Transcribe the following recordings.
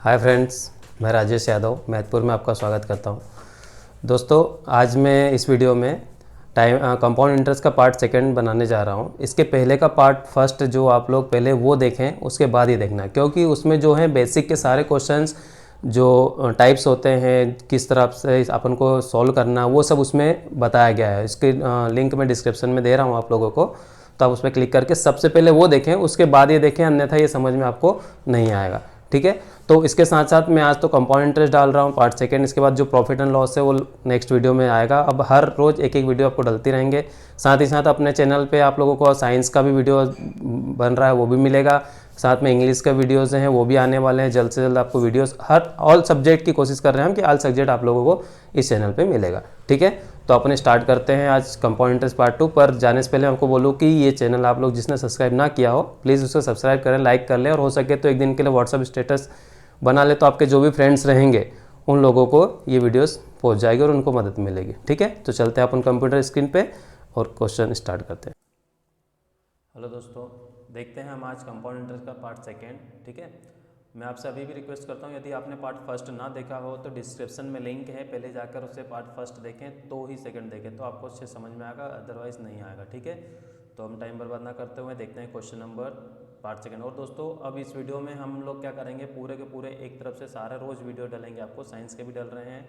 Hi friends, मैं राजेश यादव मैथपुर में आपका स्वागत करता हूं। दोस्तों, आज मैं इस वीडियो में कंपाउंड इंटरेस्ट का पार्ट सेकंड बनाने जा रहा हूं। इसके पहले का पार्ट फर्स्ट जो आप लोग पहले वो देखें, उसके बाद ये देखना, क्योंकि उसमें जो है बेसिक के सारे क्वेश्चंस जो टाइप्स होते हैं, किस तरह से अपन को सॉल्व करना, वो सब उसमें बताया गया है। इसके लिंक मैं डिस्क्रिप्शन में दे रहा हूँ आप लोगों को, तो आप उस पर क्लिक करके सबसे पहले वो देखें, उसके बाद ये देखें, अन्यथा ये समझ में आपको नहीं आएगा। ठीक है, तो इसके साथ साथ मैं आज तो कंपाउंड इंटरेस्ट डाल रहा हूँ पार्ट सेकंड। इसके बाद जो प्रॉफिट एंड लॉस है वो नेक्स्ट वीडियो में आएगा। अब हर रोज़ एक एक वीडियो आपको डलती रहेंगे। साथ ही साथ अपने चैनल पे आप लोगों को साइंस का भी वीडियो बन रहा है, वो भी मिलेगा। साथ में इंग्लिश का वीडियोज़ हैं, वो भी आने वाले हैं जल्द से जल्द। आपको वीडियोस हर ऑल सब्जेक्ट की कोशिश कर रहे हैं हम कि ऑल सब्जेक्ट आप लोगों को इस चैनल पे मिलेगा। ठीक है, तो अपने स्टार्ट करते हैं आज कंपाउंड इंटरेस्ट पार्ट 2 पर। जाने से पहले आपको बोलूँ कि ये चैनल आप लोग जिसने सब्सक्राइब ना किया हो, प्लीज़ उसको सब्सक्राइब करें, लाइक कर लें, और हो सके तो एक दिन के लिए व्हाट्सअप स्टेटस बना ले, तो आपके जो भी फ्रेंड्स रहेंगे उन लोगों को ये वीडियोस पहुंच जाएगी और उनको मदद मिलेगी। ठीक है, तो चलते हैं अपन कंप्यूटर स्क्रीन पे और क्वेश्चन स्टार्ट करते हैं। हेलो दोस्तों, देखते हैं हम आज कंपाउंड इंटरेस्ट का पार्ट सेकेंड। ठीक है, मैं आपसे अभी भी रिक्वेस्ट करता हूँ, यदि आपने पार्ट फर्स्ट ना देखा हो तो डिस्क्रिप्शन में लिंक है, पहले जाकर उससे पार्ट फर्स्ट देखें तो ही सेकंड देखें, तो आपको अच्छे समझ में आएगा, अदरवाइज़ नहीं आएगा। ठीक है, तो हम टाइम बर्बाद ना करते हुए देखते हैं क्वेश्चन नंबर पार्ट सेकंड। और दोस्तों, अब इस वीडियो में हम लोग क्या करेंगे, पूरे के पूरे एक तरफ से सारे रोज़ वीडियो डलेंगे आपको, साइंस के भी डल रहे हैं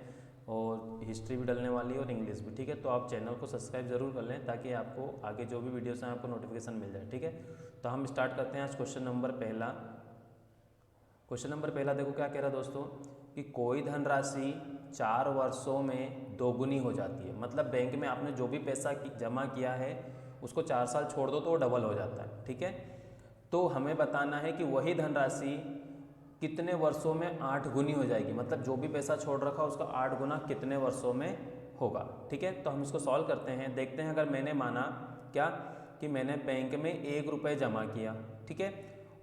और हिस्ट्री भी डलने वाली है और इंग्लिश भी। ठीक है, तो आप चैनल को सब्सक्राइब जरूर कर लें ताकि आपको आगे जो भी वीडियोस हैं आपको नोटिफिकेशन मिल जाए। ठीक है, तो हम स्टार्ट करते हैं आज क्वेश्चन नंबर पहला। क्वेश्चन नंबर पहला देखो क्या कह रहा है दोस्तों, कि कोई धनराशि 4 वर्षों में दोगुनी हो जाती है। मतलब बैंक में आपने जो भी पैसा जमा किया है उसको 4 साल छोड़ दो तो वो डबल हो जाता है। ठीक है, तो हमें बताना है कि वही धनराशि कितने वर्षों में 8 गुनी हो जाएगी। मतलब जो भी पैसा छोड़ रखा उसका 8 गुना कितने वर्षों में होगा। ठीक है, तो हम इसको सॉल्व करते हैं। देखते हैं, अगर मैंने माना क्या कि मैंने बैंक में 1 रुपये जमा किया, ठीक है,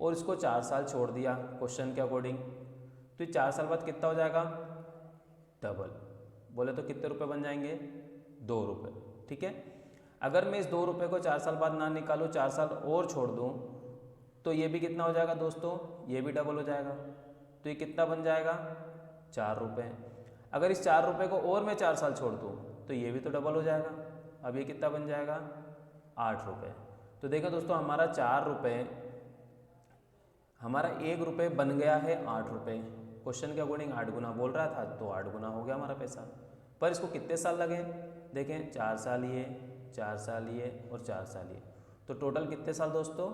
और इसको 4 साल छोड़ दिया क्वेश्चन के अकॉर्डिंग, तो ये 4 साल बाद कितना हो जाएगा, डबल। बोले तो कितने रुपए बन जाएंगे, 2 रुपये। ठीक है, अगर मैं इस 2 रुपये को 4 साल बाद ना निकालूँ, 4 साल और छोड़ दूँ, तो ये भी कितना हो जाएगा दोस्तों, ये भी डबल हो जाएगा। तो ये कितना बन जाएगा, 4 रुपये। अगर इस 4 रुपये को और मैं 4 साल छोड़ दूँ तो ये भी तो डबल हो जाएगा। अब ये कितना बन जाएगा, 8 रुपये। तो देखो दोस्तों, हमारा 4 रुपये, हमारा 1 रुपये बन गया है 8 रुपये। क्वेश्चन के अकॉर्डिंग 8 गुना बोल रहा था, तो 8 गुना हो गया हमारा पैसा। पर इसको कितने साल लगे, देखें, 4 साल ये, 4 साल ये और 4 साल ये, तो टोटल कितने साल दोस्तों,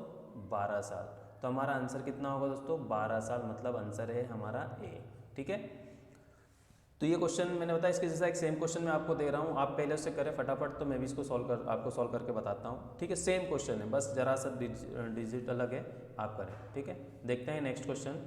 12 साल। तो हमारा आंसर कितना होगा दोस्तों, 12 साल, मतलब आंसर है हमारा ए। ठीक है, तो ये क्वेश्चन मैंने बताया, इसके जैसा एक सेम क्वेश्चन मैं आपको दे रहा हूँ, आप पहले उससे करें फटाफट, तो मैं भी इसको आपको सॉल्व करके बताता हूँ। ठीक है, सेम क्वेश्चन है, बस जरा सा डिजिट अलग है, आप करें। ठीक है, देखते हैं नेक्स्ट क्वेश्चन।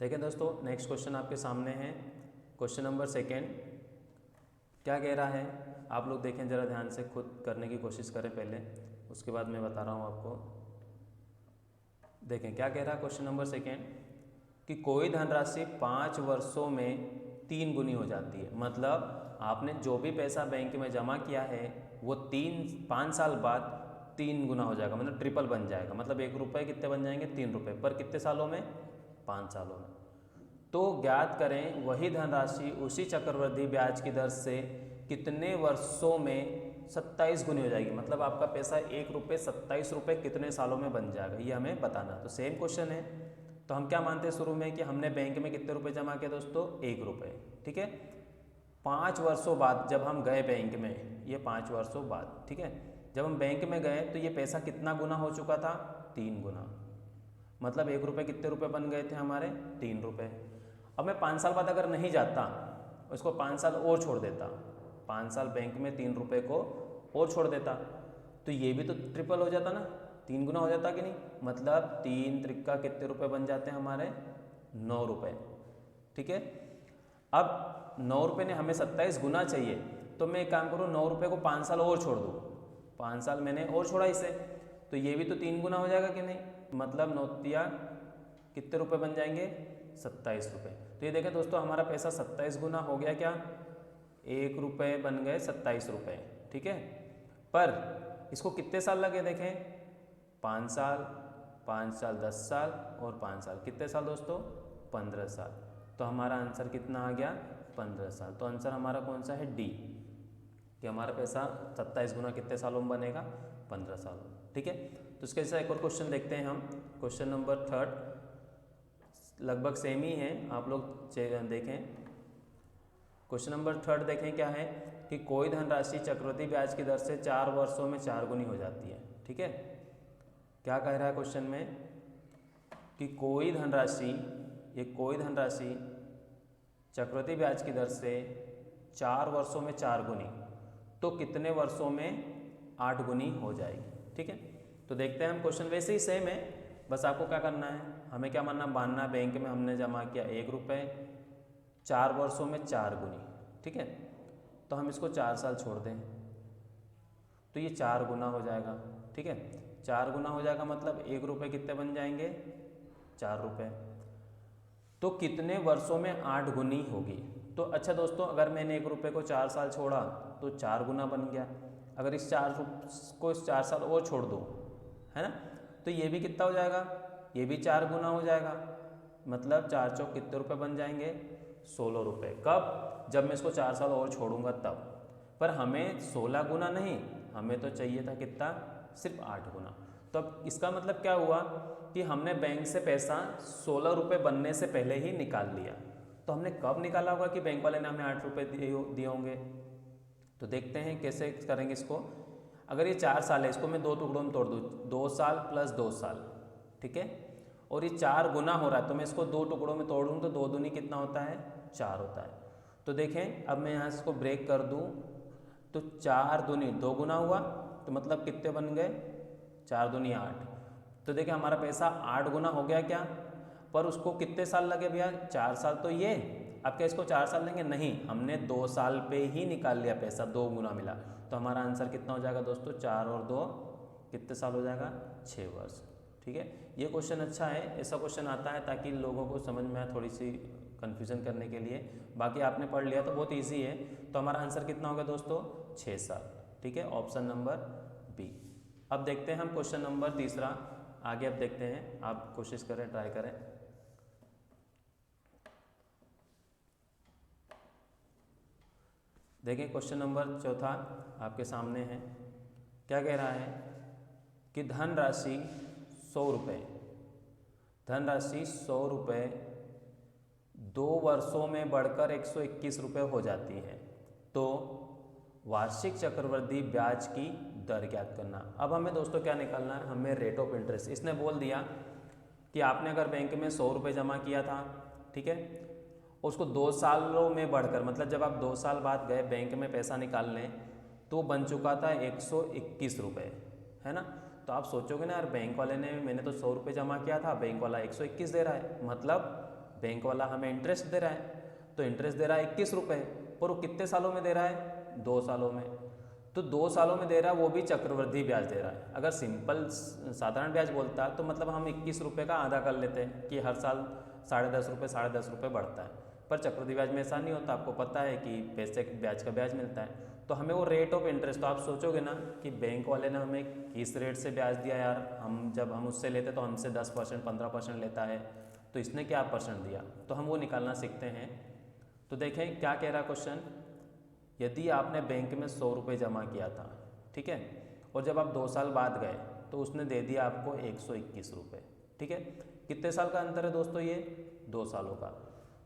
देखें दोस्तों, नेक्स्ट क्वेश्चन आपके सामने है, क्वेश्चन नंबर सेकेंड। क्या कह रहा है, आप लोग देखें ज़रा ध्यान से, खुद करने की कोशिश करें पहले, उसके बाद मैं बता रहा हूँ आपको। देखें क्या कह रहा है क्वेश्चन नंबर सेकेंड, कि कोई धनराशि 5 वर्षों में 3 गुनी हो जाती है। मतलब आपने जो भी पैसा बैंक में जमा किया है वो 5 साल बाद 3 गुना हो जाएगा, मतलब ट्रिपल बन जाएगा। मतलब 1 रुपये कितने बन जाएंगे, 3 रुपये, पर कितने सालों में, 5 सालों में। तो ज्ञात करें वही धनराशि उसी चक्रवृद्धि ब्याज की दर से कितने वर्षों में 27 गुनी हो जाएगी। मतलब आपका पैसा 1 रुपये 27 रुपये कितने सालों में बन जाएगा, ये हमें बताना। तो सेम क्वेश्चन है, तो हम क्या मानते हैं शुरू में कि हमने बैंक में कितने रुपए जमा किया दोस्तों, 1 रुपये। ठीक है, 5 वर्षों बाद जब हम गए बैंक में, ये 5 वर्षों बाद, ठीक है, जब हम बैंक में गए तो ये पैसा कितना गुना हो चुका था, 3 गुना। मतलब 1 रुपये कितने रुपए बन गए थे हमारे, 3 रुपये। अब मैं 5 साल बाद अगर नहीं जाता, उसको 5 साल और छोड़ देता, 5 साल बैंक में 3 रुपये को और छोड़ देता, तो ये भी तो ट्रिपल हो जाता ना, 3 गुना हो जाता कि नहीं। मतलब 3 त्रिक्का कितने रुपए बन जाते हैं हमारे, 9 रुपये। ठीक है, अब 9 रुपये ने हमें 27 गुना चाहिए, तो मैं एक काम करूँ, 9 रुपये को 5 साल और छोड़ दूँ, 5 साल मैंने और छोड़ा इसे, तो ये भी तो 3 गुना हो जाएगा कि नहीं। मतलब 9 तिया कितने रुपए बन जाएंगे? 27 रुपये। तो ये देखें दोस्तों, हमारा पैसा 27 गुना हो गया क्या? 1 रुपये बन गए 27 रुपये, ठीक है। पर इसको कितने साल लगे देखें? 5 साल, 5 साल 10 साल और 5 साल, कितने साल दोस्तों? 15 साल। तो हमारा आंसर कितना आ गया? 15 साल। तो आंसर हमारा कौन सा है? डी, कि हमारा पैसा 27 गुना कितने सालों में बनेगा? 15 सालों, ठीक है। तो इसके जैसा एक और क्वेश्चन देखते हैं हम। क्वेश्चन नंबर 3 लगभग सेम ही है, आप लोग देखें। क्वेश्चन नंबर 3 देखें क्या है कि कोई धनराशि चक्रवृद्धि ब्याज की दर से 4 वर्षों में 4 गुनी हो जाती है, ठीक है। क्या कह रहा है क्वेश्चन में कि कोई धनराशि चक्रवृद्धि ब्याज की दर से 4 वर्षों में 4 गुनी, तो कितने वर्षों में 8 गुनी हो जाएगी, ठीक है। तो देखते हैं हम, क्वेश्चन वैसे ही सेम है, बस आपको क्या करना है, हमें क्या मानना है, बैंक में हमने जमा किया 1 रुपये, 4 वर्षों में 4 गुनी, ठीक है। तो हम इसको 4 साल छोड़ दें तो ये 4 गुना हो जाएगा, ठीक है। 4 गुना हो जाएगा मतलब 1 रुपये कितने बन जाएंगे? 4 रुपये। तो कितने वर्षों में 8 गुनी होगी? तो अच्छा दोस्तों, अगर मैंने 1 रुपये को 4 साल छोड़ा तो 4 गुना बन गया। अगर इस 4 साल और छोड़ दो, है ना, तो ये भी कितना हो जाएगा? ये भी 4 गुना हो जाएगा। मतलब 4 चौक कितने रुपए बन जाएंगे? 16 रुपये। कब? जब मैं इसको 4 साल और छोड़ूंगा तब। पर हमें 16 गुना नहीं, हमें तो चाहिए था कितना? सिर्फ 8 गुना। तो अब इसका मतलब क्या हुआ कि हमने बैंक से पैसा 16 रुपये बनने से पहले ही निकाल लिया। तो हमने कब निकाला होगा कि बैंक वाले ने हमें 8 रुपये दिए होंगे? तो देखते हैं कैसे करेंगे इसको। अगर ये 4 साल है, इसको मैं 2 टुकड़ों में तोड़ दूँ, 2 साल प्लस 2 साल, ठीक है। और ये 4 गुना हो रहा है, तो मैं इसको 2 टुकड़ों में तोड़ दूँ तो 2 दूनी कितना होता है? 4 होता है। तो देखें, अब मैं यहाँ से इसको ब्रेक कर दूँ तो 4 दूनी 2 गुना हुआ, तो मतलब कितने बन गए? 4 दूनी 8। तो देखिए हमारा पैसा 8 गुना हो गया क्या? पर उसको कितने साल लगे भैया? 4 साल। तो ये अब क्या इसको 4 साल लेंगे? नहीं, हमने 2 साल पे ही निकाल लिया पैसा, 2 गुना मिला। तो हमारा आंसर कितना हो जाएगा दोस्तों? 4 और 2 कितने साल हो जाएगा? 6 वर्ष, ठीक है। ये क्वेश्चन अच्छा है, ऐसा क्वेश्चन आता है ताकि लोगों को समझ में आए, थोड़ी सी कन्फ्यूजन करने के लिए। बाकी आपने पढ़ लिया तो बहुत ईजी है। तो हमारा आंसर कितना होगा दोस्तों? 6 साल, ठीक है। Option number B. अब देखते हैं हम क्वेश्चन नंबर 3 आगे। अब देखते हैं, आप कोशिश करें, ट्राई करें। देखिए क्वेश्चन नंबर 4 आपके सामने है। क्या कह रहा है कि धनराशि 100 रुपये 2 वर्षों में बढ़कर 121 रुपये हो जाती है, तो वार्षिक चक्रवृद्धि ब्याज की दर ज्ञात करना। अब हमें दोस्तों क्या निकालना है? हमें रेट ऑफ इंटरेस्ट। इसने बोल दिया कि आपने अगर बैंक में 100 रुपये जमा किया था, ठीक है, उसको 2 सालों में बढ़कर, मतलब जब आप 2 साल बाद गए बैंक में पैसा निकालने तो बन चुका था 121 रुपये, है ना। तो आप सोचोगे ना यार, बैंक वाले ने, मैंने तो 100 रुपये जमा किया था, बैंक वाला 121 दे रहा है, मतलब बैंक वाला हमें इंटरेस्ट दे रहा है। तो इंटरेस्ट दे रहा है 21 रुपये, पर वो कितने सालों में दे रहा है? 2 सालों में। तो 2 सालों में दे रहा है, वो भी चक्रवृद्धि ब्याज दे रहा है। अगर सिंपल साधारण ब्याज बोलता तो मतलब हम 21 रुपये का आधा कर लेते हैं कि हर साल 10.5 रुपये बढ़ता है। पर चक्रवृद्धि ब्याज में ऐसा नहीं होता, आपको पता है कि पैसे ब्याज का ब्याज मिलता है। तो हमें वो रेट ऑफ इंटरेस्ट, तो आप सोचोगे ना कि बैंक वाले ने हमें किस रेट से ब्याज दिया यार, जब हम उससे लेते तो हमसे 10% 15% लेता है, तो इसने क्या परसेंट दिया? तो हम वो निकालना सीखते हैं। तो देखें क्या कह रहा क्वेश्चन। यदि आपने बैंक में 100 रुपये जमा किया था, ठीक है, और जब आप 2 साल बाद गए तो उसने दे दिया आपको 121 रुपये, ठीक है। कितने साल का अंतर है दोस्तों? ये 2 सालों का।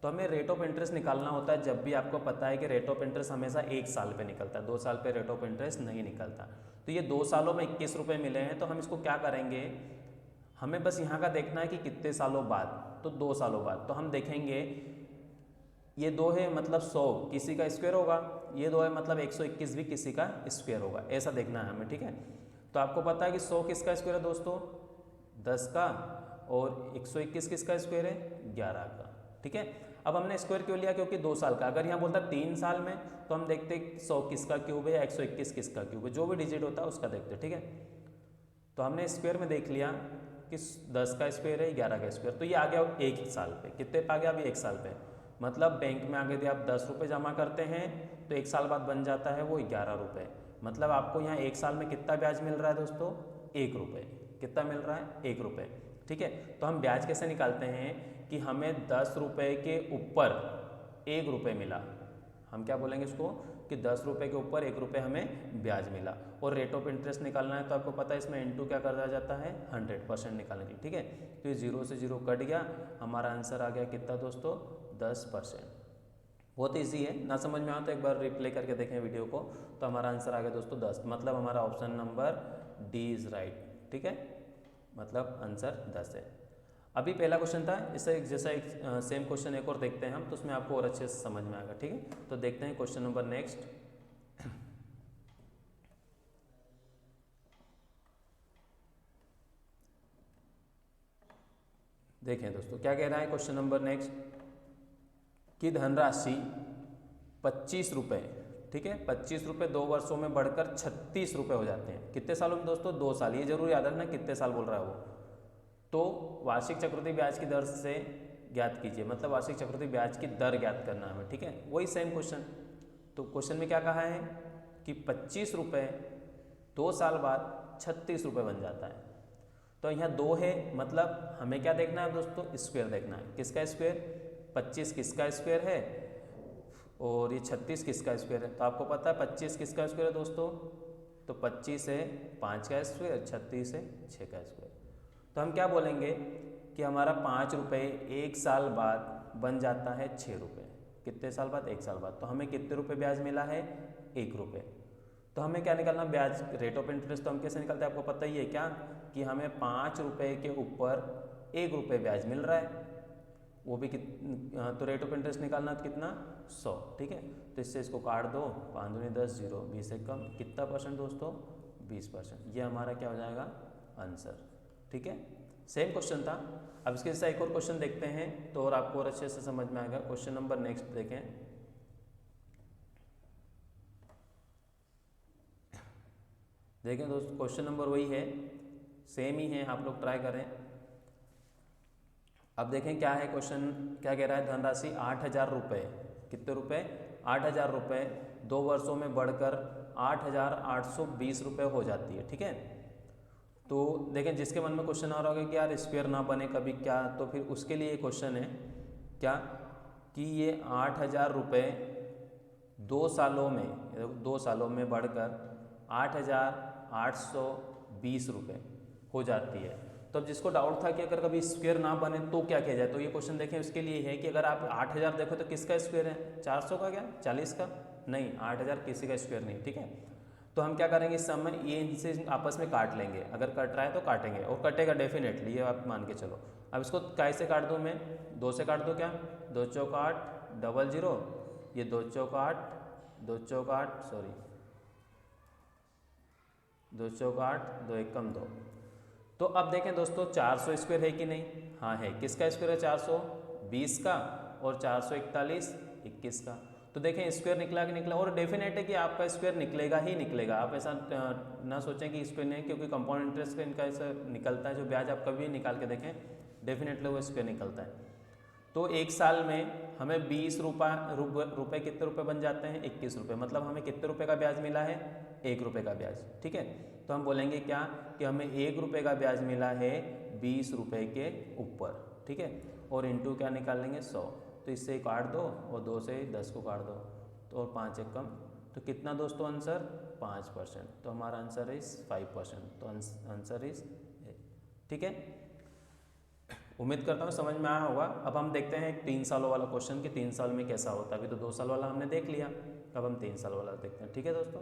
तो हमें रेट ऑफ इंटरेस्ट निकालना होता है जब भी आपको पता है कि रेट ऑफ इंटरेस्ट हमेशा 1 साल पे निकलता है, 2 साल पे रेट ऑफ इंटरेस्ट नहीं निकलता। तो ये 2 सालों में 21 रुपये मिले हैं, तो हम इसको क्या करेंगे, हमें बस यहाँ का देखना है कि कितने सालों बाद। तो 2 सालों बाद। तो हम देखेंगे ये 2 है मतलब 100 किसी का स्क्वायर होगा, ये 2 है मतलब 121 भी किसी का स्क्वायर होगा, ऐसा देखना है हमें, ठीक है। तो आपको पता है कि 100 किसका स्क्वायर है दोस्तों? 10 का। और 121 किसका स्क्वायर है? 11 का, ठीक है। अब हमने स्क्वायर क्यों लिया? क्योंकि 2 साल का। अगर यहाँ बोलता 3 साल में तो हम देखते 100 किसका क्यूब है या 121 किसका क्यूब है, जो भी डिजिट होता है उसका देखते, ठीक है। तो हमने स्क्वायर में देख लिया कि 10 का स्क्वायर है 11 का स्क्वायर, तो ये आ गया एक साल पे। कितने पे आ गया अभी? एक साल पे। मतलब बैंक में आगे यदि आप 10 रुपये जमा करते हैं तो एक साल बाद बन जाता है वो 11 रुपये। मतलब आपको यहाँ एक साल में कितना ब्याज मिल रहा है दोस्तों? 1 रुपये। कितना मिल रहा है? 1 रुपये। ठीक है, तो हम ब्याज कैसे निकालते हैं कि हमें 10 रुपये के ऊपर 1 रुपये मिला। हम क्या बोलेंगे इसको कि 10 रुपये के ऊपर 1 रुपये हमें ब्याज मिला। और रेट ऑफ इंटरेस्ट निकालना है तो आपको पता है इसमें इनटू क्या कर दिया जाता है? 100% निकालने के लिए। ठीक है, तो ये 0 से 0 कट गया, हमारा आंसर आ गया कितना दोस्तों? 10%। बहुत ईजी है, ना समझ में आए तो एक बार रिप्ले करके देखें वीडियो को, तो हमारा आंसर आ गया दोस्तों 10। मतलब हमारा option number D is right. ठीक है, मतलब आंसर 10 है। अभी पहला क्वेश्चन था, इससे जैसा एक सेम क्वेश्चन एक और देखते हैं हम, तो उसमें आपको और अच्छे से समझ में आएगा। ठीक है, तो देखते हैं क्वेश्चन नंबर नेक्स्ट। देखें दोस्तों क्या कह रहा है क्वेश्चन नंबर नेक्स्ट, कि धनराशि 25 रुपये, ठीक है, 25 रुपये 2 वर्षों में बढ़कर 36 रुपये हो जाते हैं। कितने सालों में दोस्तों? 2 साल। ये जरूर याद रखना कितने साल बोल रहा है वो। तो वार्षिक चक्रवृद्धि ब्याज की दर से ज्ञात कीजिए, मतलब वार्षिक चक्रवृद्धि ब्याज की दर ज्ञात करना है हमें। ठीक है, वही सेम क्वेश्चन। तो क्वेश्चन में क्या कहा है कि 25 रुपये 2 साल बाद 36 रुपये बन जाता है। तो यहाँ 2 है, मतलब हमें क्या देखना है दोस्तों? स्क्वायर देखना है। किसका स्क्वायर? 25 किसका स्क्वायर है और ये 36 किसका स्क्वायर है? तो आपको पता है 25 किसका स्क्वायर है दोस्तों? तो 25 है 5 का स्क्वायर, 36 है 6 का स्क्वायर। तो हम क्या बोलेंगे कि हमारा 5 रुपये 1 साल बाद बन जाता है 6 रुपये। कितने साल बाद? 1 साल बाद। तो हमें कितने रुपये ब्याज मिला है? 1 रुपये। तो हमें क्या निकालना? ब्याज, रेट ऑफ इंटरेस्ट। तो हम कैसे निकालते हैं? आपको पता ही है क्या कि हमें 5 रुपये के ऊपर 1 रुपये ब्याज मिल रहा है, वो भी तो रेट ऑफ इंटरेस्ट निकालना तो कितना? 100। ठीक है, तो इससे इसको काट दो, 5 दूनी 10, 0, 20 से कम। कितना परसेंट दोस्तों? 20%। ये हमारा क्या हो जाएगा? आंसर। ठीक है, सेम क्वेश्चन था। अब इसके जैसा एक और क्वेश्चन देखते हैं तो और आपको और अच्छे से समझ में आएगा। क्वेश्चन नंबर नेक्स्ट देखें। देखें दोस्तों क्वेश्चन नंबर वही है, सेम ही है, आप लोग ट्राई करें। अब देखें क्या है क्वेश्चन, क्या कह रहा है? धनराशि 8,000 रुपये, कितने रुपए? 8,000 रुपये 2 वर्षों में बढ़कर 8,820 रुपये हो जाती है। ठीक है, तो देखें जिसके मन में क्वेश्चन आ रहा होगा कि यार स्क्वायर ना बने कभी क्या, तो फिर उसके लिए क्वेश्चन है क्या कि ये 8,000 रुपये 2 सालों में, 2 सालों में बढ़कर 8,820 रुपये हो जाती है। तो अब जिसको डाउट था कि अगर कभी स्क्वायर ना बने तो क्या किया जाए, तो ये क्वेश्चन देखें उसके लिए है कि अगर आप 8,000 देखो तो किसका स्क्वायर है? 400 का क्या? 40 का? नहीं, 8,000 किसी का स्क्वायर नहीं। ठीक है, तो हम क्या करेंगे इस समय ये इनसे आपस में काट लेंगे, अगर कट रहा है तो काटेंगे और कटेगा डेफिनेटली, ये आप मान के चलो। अब इसको कैसे काट दूँ मैं? 2 से काट दूँ क्या? 2 चौक 8, डबल 0, ये 2 चौक 8, 2 चौक 8, सॉरी 2 चौक 8, 2 एकम 2। तो अब देखें दोस्तों 400 स्क्वायर है कि नहीं? हाँ है। किसका स्क्वायर है? 420 का, और 441 21 का। तो देखें स्क्वायर निकला कि निकला, और डेफिनेट है कि आपका स्क्वायर निकलेगा ही निकलेगा। आप ऐसा ना सोचें कि स्क्वायर नहीं, क्योंकि कंपाउंड इंटरेस्ट का इनका ऐसा निकलता है, जो ब्याज आप कभी निकाल के देखें डेफिनेटली वो स्क्वायर निकलता है। तो 1 साल में हमें 20 रुपये कितने रुपये बन जाते हैं? 21 रुपये। मतलब हमें कितने रुपये का ब्याज मिला है? 1 रुपये का ब्याज। ठीक है, तो हम बोलेंगे क्या कि हमें 1 रुपये का ब्याज मिला है 20 रुपये के ऊपर। ठीक है, और इंटू क्या निकाल लेंगे? 100। तो इससे काट दो और 2 से 10 को काट दो, तो और 5 एक कम, तो कितना दोस्तों आंसर? 5%। तो हमारा आंसर इज 5%। तो आंसर इज, ठीक है, उम्मीद करता हूँ समझ में आया होगा। अब हम देखते हैं 3 सालों वाला क्वेश्चन कि 3 साल में कैसा होता है। अभी तो 2 साल वाला हमने देख लिया, अब हम 3 साल वाला देखते हैं। ठीक है दोस्तों,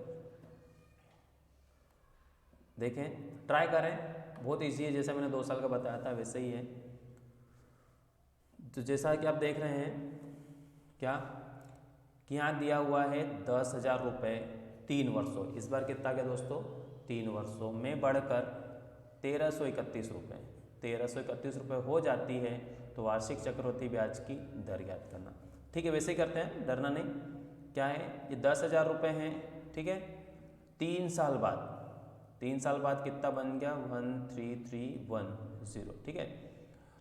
देखें ट्राई करें, बहुत ईजी है, जैसे मैंने 2 साल का बताया था वैसे ही है। तो जैसा कि आप देख रहे हैं क्या कि यहाँ दिया हुआ है 10,000 रुपये 3 वर्षों, इस बार कितना गया दोस्तों? 3 वर्षों में बढ़कर 1,331 रुपये, 1,331 रुपये हो जाती है। तो वार्षिक चक्रवृद्धि ब्याज की दर ज्ञात करना। ठीक है, वैसे ही करते हैं, डरना नहीं। क्या है ये? 10,000 रुपये हैं। ठीक है, 3 साल बाद 3 साल बाद कितना बन गया 13310, ठीक है।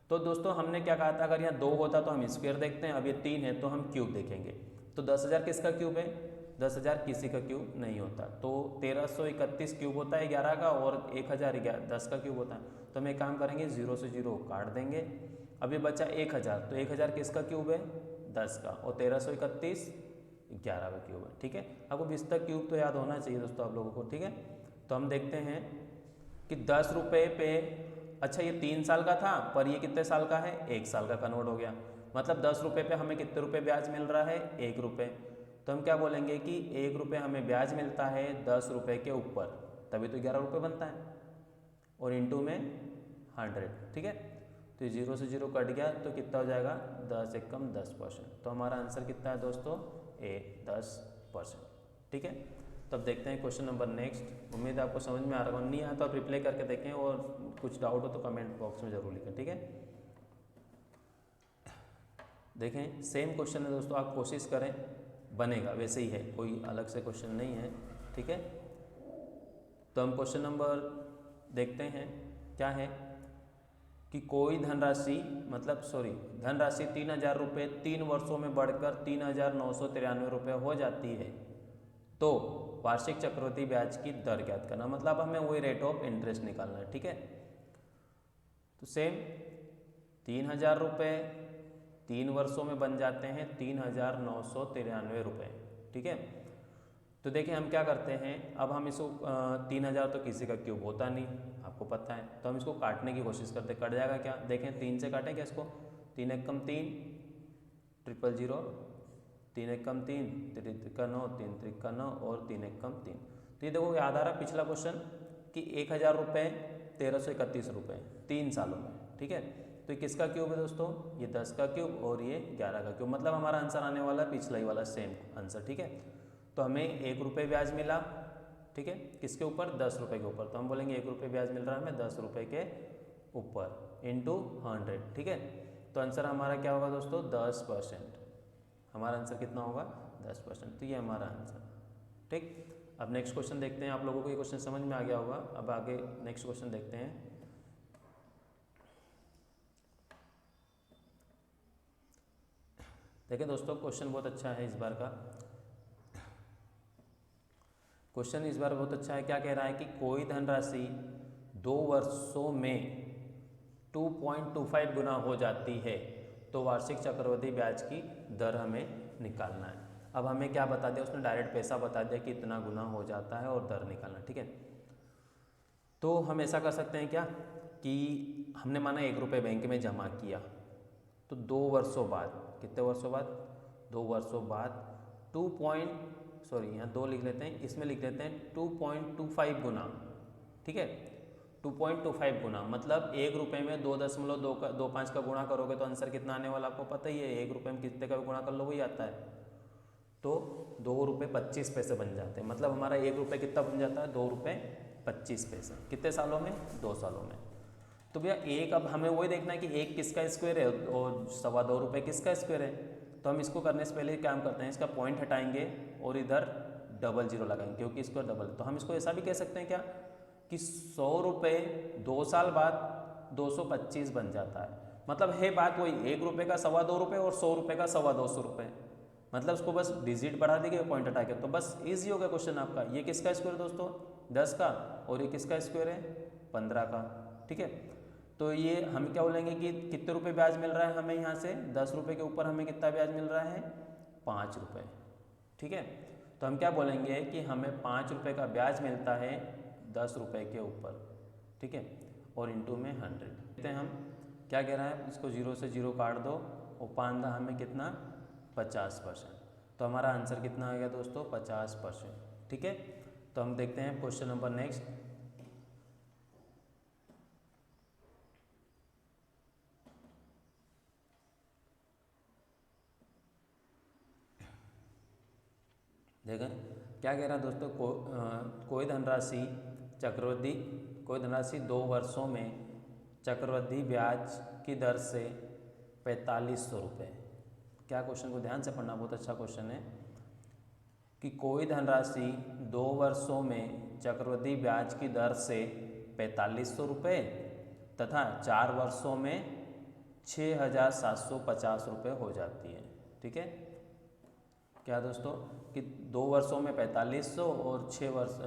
तो दोस्तों हमने क्या कहा था, अगर यहाँ 2 होता तो हम स्क्वायर देखते हैं, अब ये 3 है तो हम क्यूब देखेंगे। तो 10,000 किसका क्यूब है, 10,000 किसी का क्यूब नहीं होता। तो 1331 क्यूब होता है 11 का, और 1000 10 का क्यूब होता है। तो हम एक काम करेंगे, 0 से 0 काट देंगे। अभी बचा 1000, तो 1000 किसका क्यूब है, 10 का, और 1331 11 का क्यूब है, ठीक है। आपको 20 तक क्यूब तो याद होना चाहिए दोस्तों आप लोगों को, ठीक है। तो हम देखते हैं कि 10 रुपये पे, अच्छा ये 3 साल का था, पर ये कितने साल का है, 1 साल का कन्वर्ट हो गया। मतलब 10 रुपये पे हमें कितने रुपये ब्याज मिल रहा है, 1 रुपये। तो हम क्या बोलेंगे कि 1 रुपये हमें ब्याज मिलता है 10 रुपये के ऊपर, तभी तो 11 रुपये बनता है, और इंटू में 100, ठीक है। तो 0 से 0 कट गया तो कितना हो जाएगा, 10 एकम 10%। तो हमारा आंसर कितना है दोस्तों, ए 10%, ठीक है। तब देखते हैं क्वेश्चन नंबर नेक्स्ट। उम्मीद है आपको समझ में आ रहा होगा, नहीं आया तो आप रिप्लाई करके देखें, और कुछ डाउट हो तो कमेंट बॉक्स में जरूर लिखें, ठीक है। देखें सेम क्वेश्चन है दोस्तों, आप कोशिश करें, बनेगा वैसे ही है, कोई अलग से क्वेश्चन नहीं है, ठीक है। तो हम क्वेश्चन नंबर देखते हैं, क्या है कि कोई धनराशि धनराशि 3,000 रुपये 3 वर्षों में बढ़कर 3,993 रुपये हो जाती है, तो वार्षिक चक्रवृद्धि ब्याज की दर ज्ञात करना। मतलब हमें वही रेट ऑफ इंटरेस्ट निकालना है, ठीक है। तो सेम 3,000 रुपये 3 वर्षों में बन जाते हैं 3,993 रुपये, ठीक है। तो देखिए हम क्या करते हैं, अब हम इसको 3,000 तो किसी का क्यूब होता नहीं, आपको पता है, तो हम इसको काटने की कोशिश करते हैं। कट जाएगा क्या, देखें 3 से काटें क्या इसको, 3 एकम 3, 000, 3 एकम 3, 3 त्रिका 9, 3 त्रिका 9, और 3 एकम 3। तो ये देखो याद आ रहा पिछला क्वेश्चन कि 1,000 रुपये 1,331 रुपये 3 सालों में, ठीक है। तो ये किसका क्यूब है दोस्तों, ये 10 का क्यूब और ये 11 का क्यूब। मतलब हमारा आंसर आने वाला पिछला ही वाला सेम आंसर, ठीक है। तो हमें 1 रुपये ब्याज मिला, ठीक है, किसके ऊपर, 10 रुपये के ऊपर। तो हम बोलेंगे 1 रुपये ब्याज मिल रहा है हमें 10 रुपये के ऊपर इंटू 100, ठीक है। तो आंसर हमारा क्या होगा दोस्तों, 10%। हमारा आंसर कितना होगा, 10%। तो ये हमारा आंसर, ठीक। अब नेक्स्ट क्वेश्चन देखते हैं, आप लोगों को ये क्वेश्चन समझ में आ गया होगा। अब आगे नेक्स्ट क्वेश्चन देखते हैं। देखिए दोस्तों क्वेश्चन बहुत अच्छा है इस बार का, क्वेश्चन इस बार बहुत अच्छा है। क्या कह रहा है कि कोई धनराशि 2 वर्षों में 2.25 गुना हो जाती है, तो वार्षिक चक्रवृद्धि ब्याज की दर हमें निकालना है। अब हमें क्या बता दिया उसने, डायरेक्ट पैसा बता दिया कि इतना गुना हो जाता है और दर निकालना, ठीक है। तो हम ऐसा कर सकते हैं क्या कि हमने माना 1 रुपये बैंक में जमा किया, तो 2 वर्षों बाद, कितने वर्षों बाद, 2 वर्षों बाद यहाँ 2 लिख लेते हैं, इसमें लिख लेते हैं 2.25 गुना, ठीक है। 2.25 गुना मतलब 1 रुपये में 2.25 का गुणा करोगे तो आंसर कितना आने वाला आपको पता ही है। 1 रुपये में कितने का गुणा कर लो वही आता है, तो 2 रुपये 25 पैसे बन जाते हैं। मतलब हमारा 1 रुपये कितना बन जाता है, 2 रुपये 25 पैसे। कितने सालों में, 2 सालों में। तो भैया एक, अब हमें वही देखना है कि 1 किसका स्क्वायर है और 2.25 रुपये किसका स्क्वायर है। तो हम इसको करने से पहले काम करते हैं, इसका पॉइंट हटाएंगे और इधर डबल जीरो लगाएंगे, क्योंकि इसको डबल। तो हम इसको ऐसा भी कह सकते हैं क्या कि 100 रुपये 2 साल बाद 225 बन जाता है। मतलब है बात वही, 1 रुपये का 2.25 रुपये और 100 रुपये का 225 रुपये। मतलब उसको बस डिजिट बढ़ा देंगे पॉइंट हटा के, तो बस ईजी हो गया क्वेश्चन आपका। ये किसका स्क्वायर है दोस्तों, 10 का, और ये किसका स्क्वायर है, 15 का, ठीक है। तो ये हम क्या बोलेंगे कि कितने रुपए ब्याज मिल रहा है हमें यहाँ से, 10 रुपये के ऊपर हमें कितना ब्याज मिल रहा है, 5 रुपये, ठीक है। तो हम क्या बोलेंगे कि हमें 5 रुपये का ब्याज मिलता है 10 रुपये के ऊपर, ठीक है, और इंटू में 100। देखते हैं हम क्या कह रहा है, इसको 0 से 0 काट दो और 5 हमें कितना, 50%। तो हमारा आंसर कितना आ गया दोस्तों, 50%, ठीक है। तो हम देखते हैं क्वेश्चन नंबर नेक्स्ट। देखें क्या कह रहा है दोस्तों, कोई धनराशि 2 वर्षों में चक्रवृद्धि ब्याज की दर से 4500 रुपये। क्या क्वेश्चन को ध्यान से पढ़ना, बहुत अच्छा क्वेश्चन है। कि कोई धनराशि 2 वर्षों में चक्रवृद्धि ब्याज की दर से 4500 रुपये तथा 4 वर्षों में 6750 रुपये हो जाती है। ठीक है, क्या दोस्तों कि 2 वर्षों में 4500 और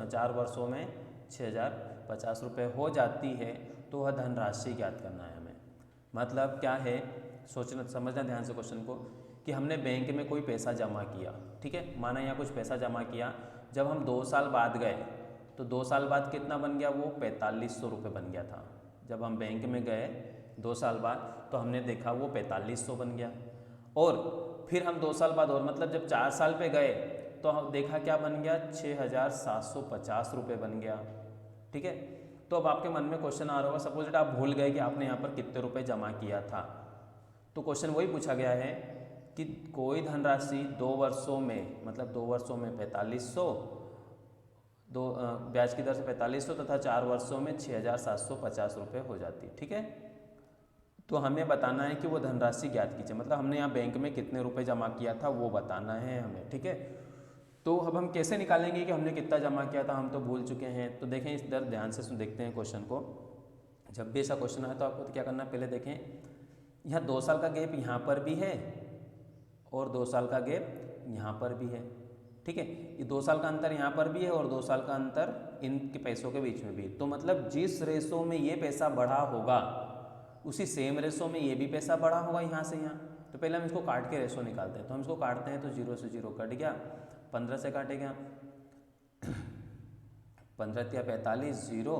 4 वर्षों में 6050 रुपये हो जाती है, तो वह धनराशि ज्ञात करना है हमें। मतलब क्या है, सोचना समझना ध्यान से क्वेश्चन को, कि हमने बैंक में कोई पैसा जमा किया, ठीक है, माना यहाँ कुछ पैसा जमा किया, जब हम 2 साल बाद गए तो 2 साल बाद कितना बन गया, वो 4500 रुपये बन गया था। जब हम बैंक में गए 2 साल बाद तो हमने देखा वो 4500 बन गया, और फिर हम 2 साल बाद और मतलब जब 4 साल पे गए तो हम देखा क्या बन गया, 6750 रुपये बन गया। ठीक है, तो अब आपके मन में क्वेश्चन आ रहा होगा, सपोज दैट आप भूल गए कि आपने यहाँ पर कितने रुपए जमा किया था, तो क्वेश्चन वही पूछा गया है कि कोई धनराशि 2 वर्षों में, मतलब 2 वर्षों में 4500, ब्याज की दर से 4500 तथा 4 वर्षों में 6750 रुपये हो जाती है। ठीक है, तो हमें बताना है कि वो धनराशि ज्ञात कीजिए, मतलब हमने यहाँ बैंक में कितने रुपए जमा किया था वो बताना है हमें। ठीक है, तो अब हम कैसे निकालेंगे कि हमने कितना जमा किया था, हम तो भूल चुके हैं। तो देखें इस तरह ध्यान से देखते हैं क्वेश्चन को। जब भी ऐसा क्वेश्चन आए तो आपको तो क्या करना है, पहले देखें यहाँ 2 साल का गैप यहाँ पर भी है और 2 साल का गैप यहाँ पर भी है। ठीक है, ये 2 साल का अंतर यहाँ पर भी है और 2 साल का अंतर इनके पैसों के बीच में भी। तो मतलब जिस रेशो में ये पैसा बढ़ा होगा उसी सेम रेशो में ये भी पैसा बढ़ा होगा यहाँ से यहाँ। तो पहले हम इसको काट के रेशो निकालते हैं। तो हम इसको काटते हैं तो 0 से 0 कट गया, 15 से काटेगा 15 तिया 45, 0,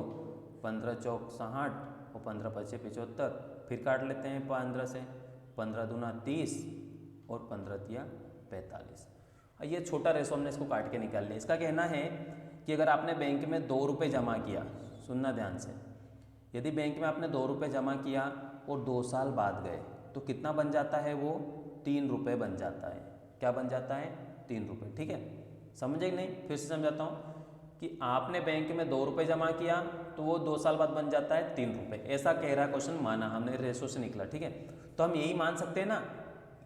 15 चौक 60 और 15 पचे 75। फिर काट लेते हैं 15 से, 15 दूना 30 और 15 तिया 45। ये छोटा रेशो हमने इसको काट के निकाल लिया। इसका कहना है कि अगर आपने बैंक में 2 रुपये जमा किया, सुनना ध्यान से, यदि बैंक में आपने 2 रुपये जमा किया और 2 साल बाद गए तो कितना बन जाता है, वो 3 रुपये बन जाता है। क्या बन जाता है, 3 रुपये। ठीक है, समझे कि नहीं, फिर से समझाता हूँ कि आपने बैंक में 2 रुपये जमा किया तो वो 2 साल बाद बन जाता है 3 रुपये। ऐसा कह रहा क्वेश्चन, माना हमने रेशो से निकला। ठीक है, तो हम यही मान सकते हैं ना,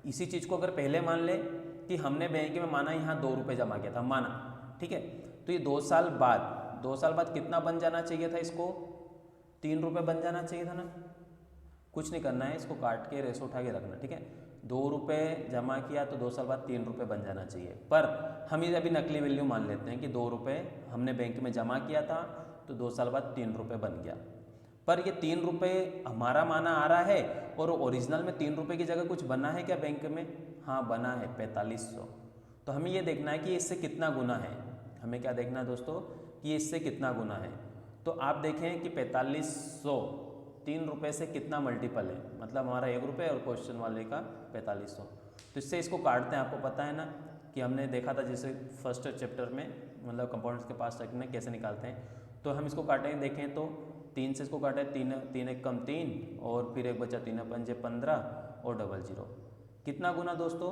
इसी चीज़ को अगर पहले मान ले कि हमने बैंक में माना यहाँ 2 रुपये जमा किया था, माना, ठीक है, तो ये 2 साल बाद कितना बन जाना चाहिए था, इसको 3 रुपये बन जाना चाहिए था ना। कुछ नहीं करना है, इसको काट के रेशो उठा के रखना। ठीक है, 2 रुपये जमा किया तो 2 साल बाद 3 रुपये बन जाना चाहिए, पर हम ये अभी नकली वैल्यू मान लेते हैं कि 2 रुपये हमने बैंक में जमा किया था तो 2 साल बाद 3 रुपये बन गया। पर ये 3 रुपये हमारा माना आ रहा है और ओरिजिनल में 3 रुपये की जगह कुछ बना है क्या बैंक में, हाँ बना है 4500। तो हमें ये देखना है कि इससे कितना गुना है। हमें क्या देखना है दोस्तों, कि इससे कितना गुना है। तो आप देखें कि 4500 3 रुपये से कितना मल्टीपल है, मतलब हमारा 1 रुपये और क्वेश्चन वाले का 4500। तो इससे इसको काटते हैं। आपको पता है ना कि हमने देखा था जैसे फर्स्ट चैप्टर में, मतलब कंपाउंड्स के पास सेकंड में कैसे निकालते हैं। तो हम इसको काटेंगे, देखें तो 3 से इसको काटें, 3 एक कम 3 और फिर एक बचा 3 पंजे 15 और डबल 0। कितना गुना दोस्तों,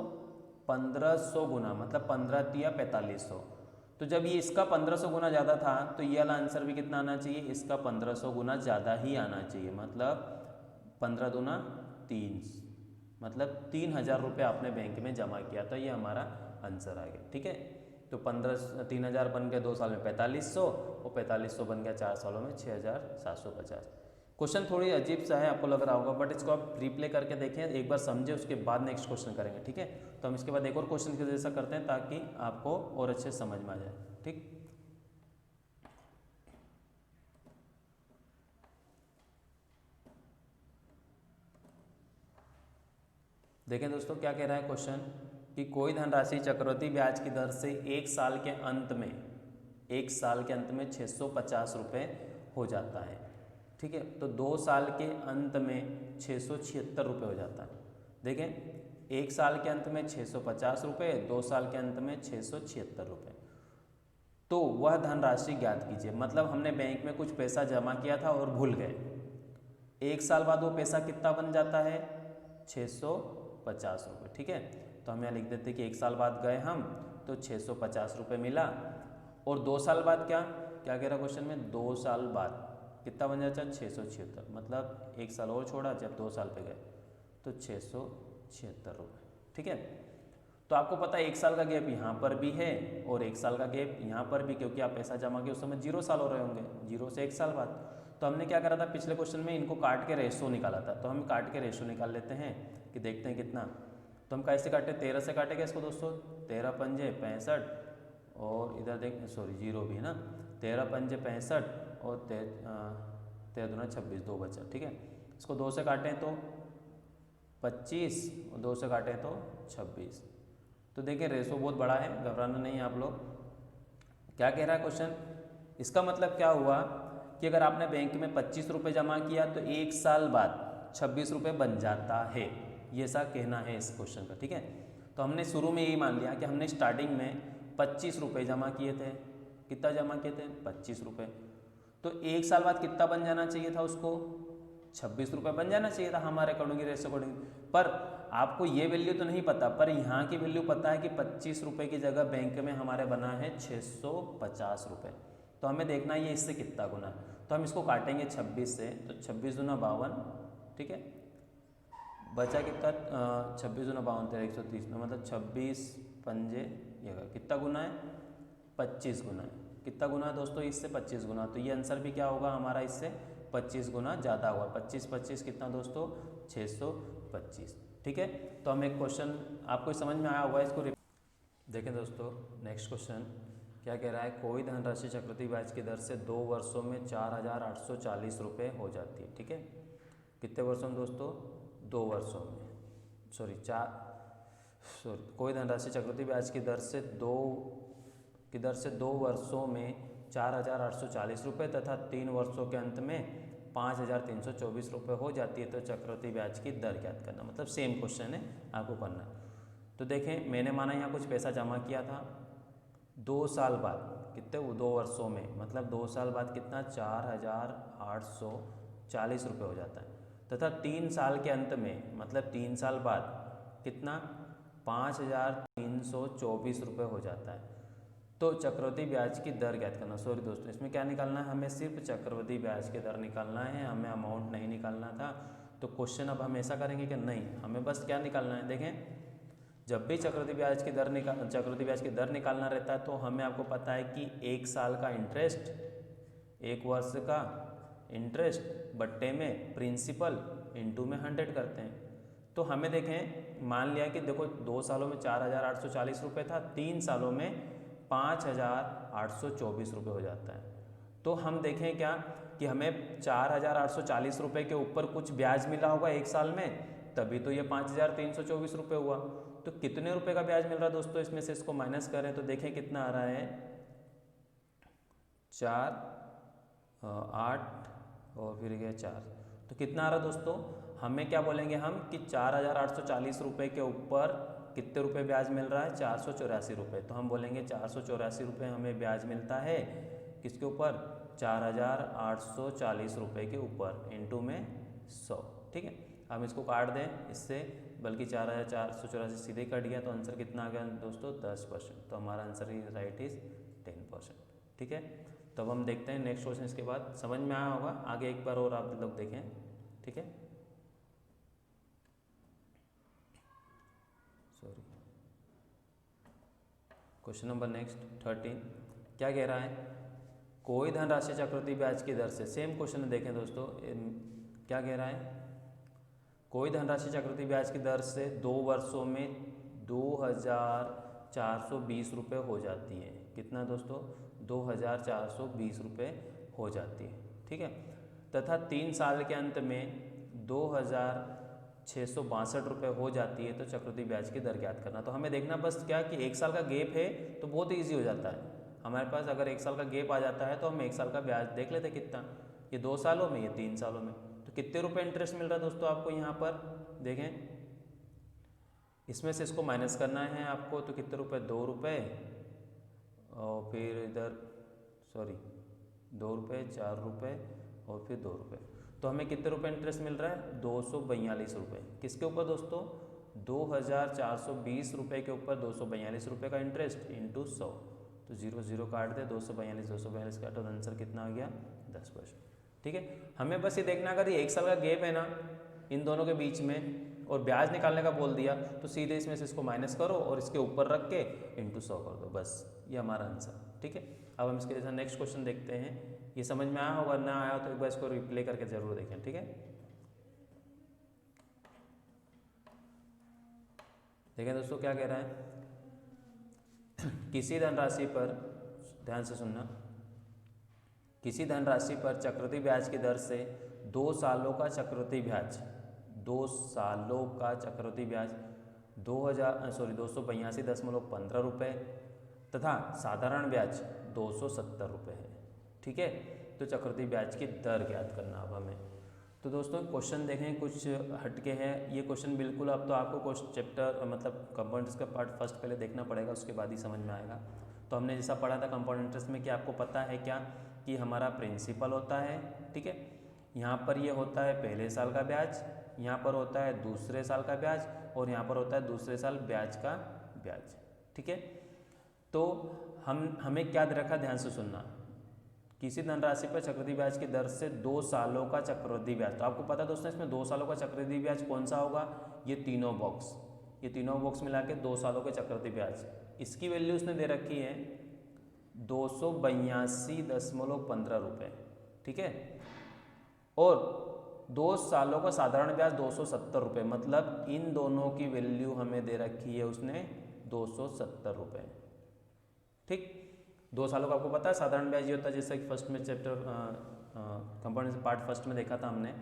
1500 गुना, मतलब 15 तिया 4500। तो जब ये इसका 1500 गुना ज़्यादा था तो ये वाला आंसर भी कितना आना चाहिए, इसका 1500 गुना ज़्यादा ही आना चाहिए। मतलब 15 दूना 3, मतलब 3000 रुपये आपने बैंक में जमा किया था, ये हमारा आंसर आ गया। ठीक है, तो 3000 बन गया 2 साल में 4500 और 4500 बन गया 4 सालों में 6750। क्वेश्चन थोड़ी अजीब सा है, आपको लग रहा होगा, बट इसको आप रिप्ले करके देखें, एक बार समझे, उसके बाद नेक्स्ट क्वेश्चन करेंगे। ठीक है, तो हम इसके बाद एक और क्वेश्चन के जैसा करते हैं ताकि आपको और अच्छे से समझ में आ जाए। ठीक, देखें दोस्तों क्या कह रहा है क्वेश्चन, कि कोई धनराशि चक्रवृद्धि ब्याज की दर से 1 साल के अंत में 650 रुपये हो जाता है। ठीक है, तो 2 साल के अंत में 676 रुपये हो जाता है। देखें, 1 साल के अंत में 650 रुपये, 2 साल के अंत में 676 रुपये। तो वह धनराशि ज्ञात कीजिए। मतलब हमने बैंक में कुछ पैसा जमा किया था और भूल गए, 1 साल बाद वो पैसा कितना बन जाता है, 650 रुपये। ठीक है, तो हम यहाँ लिख देते हैं कि 1 साल बाद गए हम तो 650 रुपये मिला, और 2 साल बाद क्या कह रहा क्वेश्चन में, 2 साल बाद कितना बन जाता है, 676। मतलब 1 साल और छोड़ा, जब 2 साल पे गए तो 676 रुपये। ठीक है, तो आपको पता है 1 साल का गैप यहाँ पर भी है और 1 साल का गैप यहाँ पर भी, क्योंकि आप पैसा जमा किए उस समय 0 साल हो रहे होंगे, 0 से 1 साल बाद। तो हमने क्या करा था पिछले क्वेश्चन में, इनको काट के रेशो निकाला था। तो हम काट के रेशो निकाल लेते हैं कि देखते हैं कितना। तो हम कैसे काटे, 13 से काटेंगे इसको दोस्तों, 13 पंजे 65 और इधर देख सॉरी 0 भी है ना, 13 पंजे 65 और 13 दूना 26, 2 बचा, ठीक है। इसको 2 से काटें तो 25 और 2 से काटें तो 26। तो देखिए रेशो बहुत बड़ा है, घबराना नहीं है आप लोग। क्या कह रहा है क्वेश्चन, इसका मतलब क्या हुआ कि अगर आपने बैंक में 25 रुपये जमा किया तो 1 साल बाद 26 रुपये बन जाता है, ये ऐसा कहना है इस क्वेश्चन का, ठीक है। तो हमने शुरू में यही मान लिया कि हमने स्टार्टिंग में 25 रुपये जमा किए थे। कितना जमा किए थे, 25 रुपये। तो 1 साल बाद कितना बन जाना चाहिए था उसको, 26 रुपये बन जाना चाहिए था हमारे अकॉर्डिंग, रेस अकॉर्डिंग। पर आपको ये वैल्यू तो नहीं पता, पर यहाँ की वैल्यू पता है कि 25 रुपये की जगह बैंक में हमारे बना है 650 रुपये। तो हमें देखना है ये इससे कितना गुना है। तो हम इसको काटेंगे 26 से, तो 26 दूना 52, ठीक है। बचा कितना, 26 दूना 52 13 130 में, मतलब 26 पंजे ये कितना गुना है, 25 गुना है। कितना गुना है दोस्तों, इससे 25 गुना। तो ये आंसर भी क्या होगा हमारा, इससे 25 गुना ज़्यादा हुआ। 25 25 कितना दोस्तों, 625, ठीक है। तो हम एक क्वेश्चन आपको समझ में आया होगा, इसको देखें दोस्तों। नेक्स्ट क्वेश्चन क्या कह रहा है, कोई धनराशि चक्रवृद्धि ब्याज की दर से 2 वर्षों में 4,840 रुपये हो जाती है, ठीक है। कितने वर्षों में दोस्तों, 2 वर्षों में, कोई धनराशि चक्रवृद्धि ब्याज की दर से 2 वर्षों में 4,840 रुपये तथा 3 वर्षों के अंत में 5,324 रुपये हो जाती है, तो चक्रवृद्धि ब्याज की दर ज्ञात करना। मतलब सेम क्वेश्चन है, आपको करना है। तो देखें मैंने माना यहाँ कुछ पैसा जमा किया था, 2 साल बाद कितने, 2 वर्षों में, मतलब 2 साल बाद कितना, 4,840 रुपये हो जाता है। तथा 3 साल के अंत में, मतलब 3 साल बाद कितना, 5,324 रुपये हो जाता है। तो चक्रवृद्धि ब्याज की दर ज्ञात करना। सॉरी दोस्तों, इसमें क्या निकालना है, हमें सिर्फ चक्रवृद्धि ब्याज की दर निकालना है, हमें अमाउंट नहीं निकालना था। तो क्वेश्चन अब हम ऐसा करेंगे कि नहीं, हमें बस क्या निकालना है, देखें जब भी चक्रवृद्धि ब्याज की दर निकालना रहता है तो हमें, आपको पता है कि 1 साल का इंटरेस्ट, 1 वर्ष का इंटरेस्ट बट्टे में प्रिंसिपल इंटू में 100 करते हैं। तो हमें देखें, मान लिया कि देखो 2 सालों में 4,840 रुपये था, 3 सालों में 5,824 रुपये हो जाता है। तो हम देखें क्या कि हमें 4,840 रुपये के ऊपर कुछ ब्याज मिला होगा 1 साल में, तभी तो ये 5,324 रुपये हुआ। तो कितने रुपए का ब्याज मिल रहा है दोस्तों, इसमें से इसको माइनस करें तो देखें कितना आ रहा है, 4 8 और फिर गया 4। तो कितना आ रहा है दोस्तों, हमें क्या बोलेंगे हम कि 4,840 रुपये के ऊपर कितने रुपए ब्याज मिल रहा है, 484 रुपये। तो हम बोलेंगे 484 रुपये हमें ब्याज मिलता है किसके ऊपर, 4,840 रुपये के ऊपर इंटू में 100, ठीक है। हम इसको काट दें इससे, बल्कि 4,484 सीधे कट गया, तो आंसर कितना आ गया दोस्तों, 10%। तो हमारा आंसर राइट इज 10%, ठीक है। तो अब हम देखते हैं नेक्स्ट क्वेश्चन, इसके बाद समझ में आया होगा, आगे एक बार और आप लोग देखें, ठीक है। सॉरी, क्वेश्चन नंबर नेक्स्ट 13 क्या कह रहा है, कोई धनराशि चक्रवृद्धि ब्याज की दर से, सेम क्वेश्चन देखें दोस्तों, क्या कह रहा है, कोई धनराशि चक्रवृद्धि ब्याज की दर से 2 वर्षों में 2,420 रुपये हो जाती है। कितना दोस्तों, 2,420 रुपये हो जाती है, ठीक है। तथा 3 साल के अंत में 2,662 रुपये हो जाती है, तो चक्रवृद्धि ब्याज की दर ज्ञात करना। तो हमें देखना बस क्या कि 1 साल का गैप है तो बहुत ईजी हो जाता है हमारे पास। अगर 1 साल का गैप आ जाता है तो हम 1 साल का ब्याज देख लेते कितना, ये 2 सालों में, ये 3 सालों में। तो कितने रुपए इंटरेस्ट मिल रहा है दोस्तों आपको यहाँ पर, देखें इसमें से इसको माइनस करना है आपको, तो कितने रुपए, 2 रुपये और फिर इधर 2 रुपये, 4 रुपये और फिर 2 रुपये। तो हमें कितने रुपए इंटरेस्ट मिल रहा है, 242 रुपये। किसके ऊपर दोस्तों, 2,420 रुपये के ऊपर 242 रुपये का इंटरेस्ट इंटू 100। तो 0 0 काट दे, 242 काटो, तो आंसर कितना आ गया, 10%, ठीक है। हमें बस ये देखना, अगर ये 1 साल का गैप है ना इन दोनों के बीच में, और ब्याज निकालने का बोल दिया तो सीधे इसमें से इसको माइनस करो और इसके ऊपर रख के इंटू 100 कर दो, बस ये हमारा आंसर। ठीक है, अब हम इसके जैसा नेक्स्ट क्वेश्चन देखते हैं। ये समझ में आया होगा, ना आया तो एक बार इसको रिप्ले करके जरूर देखें। ठीक है, देखें दोस्तों क्या कह रहा है। किसी धनराशि पर, ध्यान से सुनना, किसी धनराशि पर चक्रवृद्धि ब्याज की दर से 2 सालों का चक्रवृद्धि ब्याज 2 सालों का चक्रवृद्धि ब्याज 282.15 रुपये तथा साधारण ब्याज 270 रुपये है। ठीक है, तो चक्रवृद्धि ब्याज की दर ज्ञात करना अब हमें। तो दोस्तों क्वेश्चन देखें, कुछ हटके हैं ये क्वेश्चन बिल्कुल। अब तो आपको क्वेश्चन चैप्टर मतलब कंपाउंड इंटरेस्ट का पार्ट फर्स्ट पहले देखना पड़ेगा, उसके बाद ही समझ में आएगा। तो हमने जैसा पढ़ा था कंपाउंड इंटरेस्ट में कि आपको पता है क्या कि हमारा प्रिंसिपल होता है। ठीक है, यहाँ पर ये होता है पहले साल का ब्याज, यहाँ पर होता है दूसरे साल का ब्याज और यहाँ पर होता है दूसरे साल ब्याज का ब्याज। ठीक है, तो हमें क्या रखा, ध्यान से सुनना। किसी धनराशि पर चक्रवृद्धि ब्याज की दर से 2 सालों का चक्रवृद्धि ब्याज, तो आपको पता है दोस्तों इसमें 2 सालों का चक्रवृद्धि ब्याज कौन सा होगा, ये तीनों बॉक्स मिला के 2 सालों के चक्रवृद्धि ब्याज, इसकी वैल्यू उसने दे रखी है 282.15 रुपये। ठीक है, और 2 सालों का साधारण ब्याज 270 रुपये, मतलब इन दोनों की वैल्यू हमें दे रखी है उसने 270 रुपये। ठीक, 2 सालों का आपको पता है साधारण ब्याज ये होता है, जैसे कि फर्स्ट में चैप्टर कंपाउंड पार्ट फर्स्ट में देखा था हमने।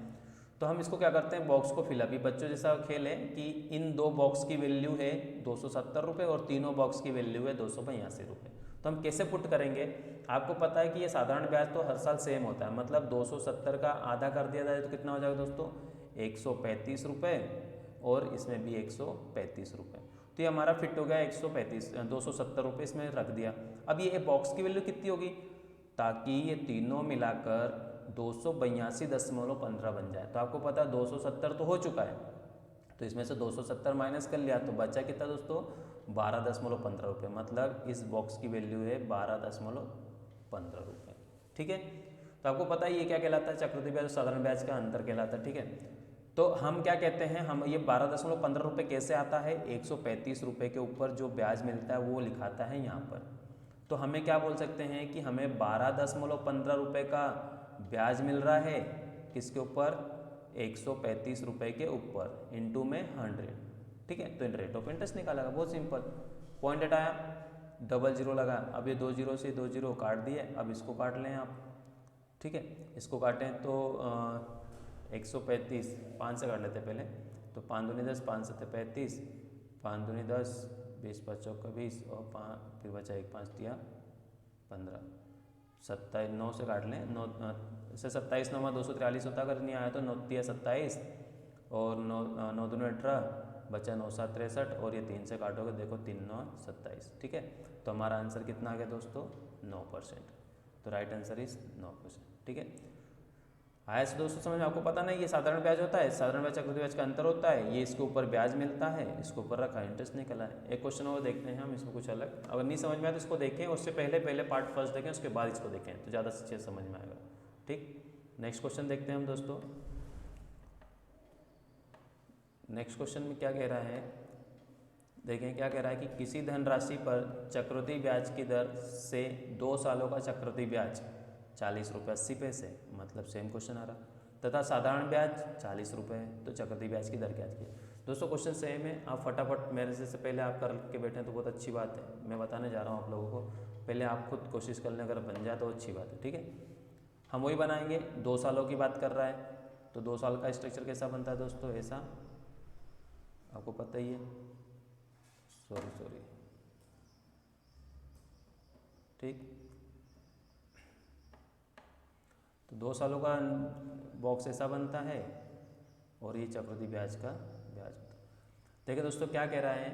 तो हम इसको क्या करते हैं, बॉक्स को फिलअप, ये बच्चों जैसा खेल है कि इन 2 बॉक्स की वैल्यू है 270 रुपये और तीनों बॉक्स की वैल्यू है 282 रुपये। तो हम कैसे पुट करेंगे, आपको पता है कि ये साधारण ब्याज तो हर साल सेम होता है, मतलब 270 का आधा कर दिया जाए तो कितना हो जाएगा दोस्तों, 135 रुपये और इसमें भी 135 रुपये। तो ये हमारा फिट हो गया 270 रुपये इसमें रख दिया। अब ये बॉक्स की वैल्यू कितनी होगी, ताकि ये तीनों मिलाकर 282.15 बन जाए। तो आपको पता है 270 तो हो चुका है, तो इसमें से 270 माइनस कर लिया तो बचा कितना दोस्तों, 12.15 रुपये, मतलब इस बॉक्स की वैल्यू है 12.15 रुपये। ठीक है, तो आपको पता है ये क्या कहलाता है, चक्रवृद्धि ब्याज और साधारण ब्याज का अंतर कहलाता है। ठीक है, तो हम क्या कहते हैं, हम ये 12.15 रुपये कैसे आता है, 135 रुपये के ऊपर जो ब्याज मिलता है वो लिखाता है यहाँ पर। तो हमें क्या बोल सकते हैं कि हमें 12.15 रुपये का ब्याज मिल रहा है किसके ऊपर, 135 रुपये के ऊपर, इंटू में 100। ठीक है, तो रेट ऑफ इंटरेस्ट निकालेगा, बहुत सिंपल। पॉइंट हटाया, डबल जीरो लगा, अब ये 2 जीरो से 2 जीरो काट दिए, अब इसको काट लें आप। ठीक है, इसको काटें तो 135 5 से काट लेते पहले, तो 5 दूनी 10, 5 7 35, 5 दूनी 10, 20 5 चौका 20 और 5 फिर बचा 1 5 दिया 15, 27 9 से काट लें, 9 से 27 9 243 होता, अगर नहीं आया तो 9 तिया 27 और 9 दूनी 18, बचा 9 7 63 और ये 3 से काटोगे देखो 3 9 27। ठीक है, तो हमारा आंसर कितना आ गया दोस्तों, 9%। तो राइट आंसर इज 9%। ठीक है, आया से दोस्तों समझ में, आपको पता नहीं ये साधारण ब्याज होता है, साधारण ब्याज चक्रवृद्धि ब्याज का अंतर होता है, ये इसके ऊपर ब्याज मिलता है, इसके ऊपर रखा इंटरेस्ट निकला है। एक क्वेश्चन और देखते हैं हम, इसमें कुछ अलग, अगर नहीं समझ में आया तो इसको देखें, उससे पहले पार्ट फर्स्ट देखें, उसके बाद इसको देखें तो ज़्यादा अच्छे समझ में आएगा। ठीक, नेक्स्ट क्वेश्चन देखते हैं हम दोस्तों। नेक्स्ट क्वेश्चन में क्या कह रहा है, देखें क्या कह रहा है कि किसी धनराशि पर चक्रवृद्धि ब्याज की दर से 2 सालों का चक्रवृद्धि ब्याज 40 रुपये 80 पैसे, मतलब सेम क्वेश्चन आ रहा, तथा साधारण ब्याज 40 रुपये, तो चक्रवृद्धि ब्याज की दर ज्ञात कीजिए। दोस्तों क्वेश्चन सेम है, आप फटाफट मेरे से पहले आप कर के बैठे तो बहुत अच्छी बात है, मैं बताने जा रहा हूँ आप लोगों को, पहले आप खुद कोशिश कर लें, अगर बन जाए तो अच्छी बात है। ठीक है, हम वही बनाएंगे, 2 सालों की बात कर रहा है, तो 2 साल का स्ट्रक्चर कैसा बनता है दोस्तों, ऐसा आपको पता ही है, सॉरी ठीक, तो 2 सालों का बॉक्स ऐसा बनता है और ये चक्रवृद्धि ब्याज का ब्याज होता है। देखिए दोस्तों क्या कह रहा है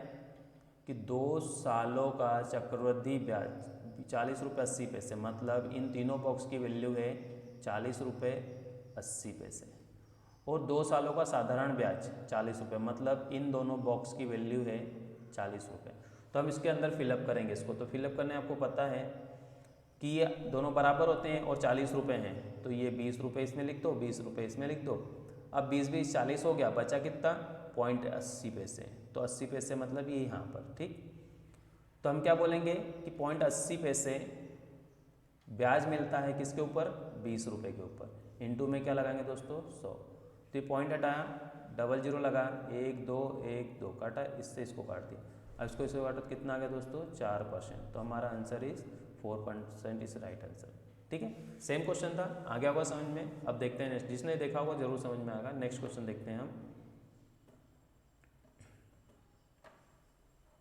कि 2 सालों का चक्रवृद्धि ब्याज 40 रुपये 80 पैसे, मतलब इन तीनों बॉक्स की वैल्यू है 40 रुपये 80 पैसे, और 2 सालों का साधारण ब्याज 40 रुपये, मतलब इन दोनों बॉक्स की वैल्यू है 40 रुपये। तो हम इसके अंदर फिलअप करेंगे इसको, तो फिलअप करने आपको पता है कि ये दोनों बराबर होते हैं और 40 रुपये हैं, तो ये 20 रुपये इसमें लिख दो, 20 रुपये इसमें लिख दो। अब 20 20 40 हो गया, बचा कितना 0.80 पैसे, तो 80 पैसे मतलब ये यहाँ पर, ठीक। तो हम क्या बोलेंगे कि 0.80 पैसे ब्याज मिलता है किसके ऊपर, 20 रुपये के ऊपर। इनटू में क्या लगाएंगे दोस्तों, 100। तो ये पॉइंट हटाया, 00 लगा, 1 2 1 2 काटा, इससे इसको काट दिया। अब इसको इसको काटो तो कितना आ गया दोस्तों, 4%। तो हमारा answer is 4% is right answer, ठीक है। सेम क्वेश्चन था, आ गया होगा समझ में। अब देखते हैं नेक्स्ट, जिसने देखा होगा जरूर समझ में आएगा। नेक्स्ट क्वेश्चन देखते हैं हम।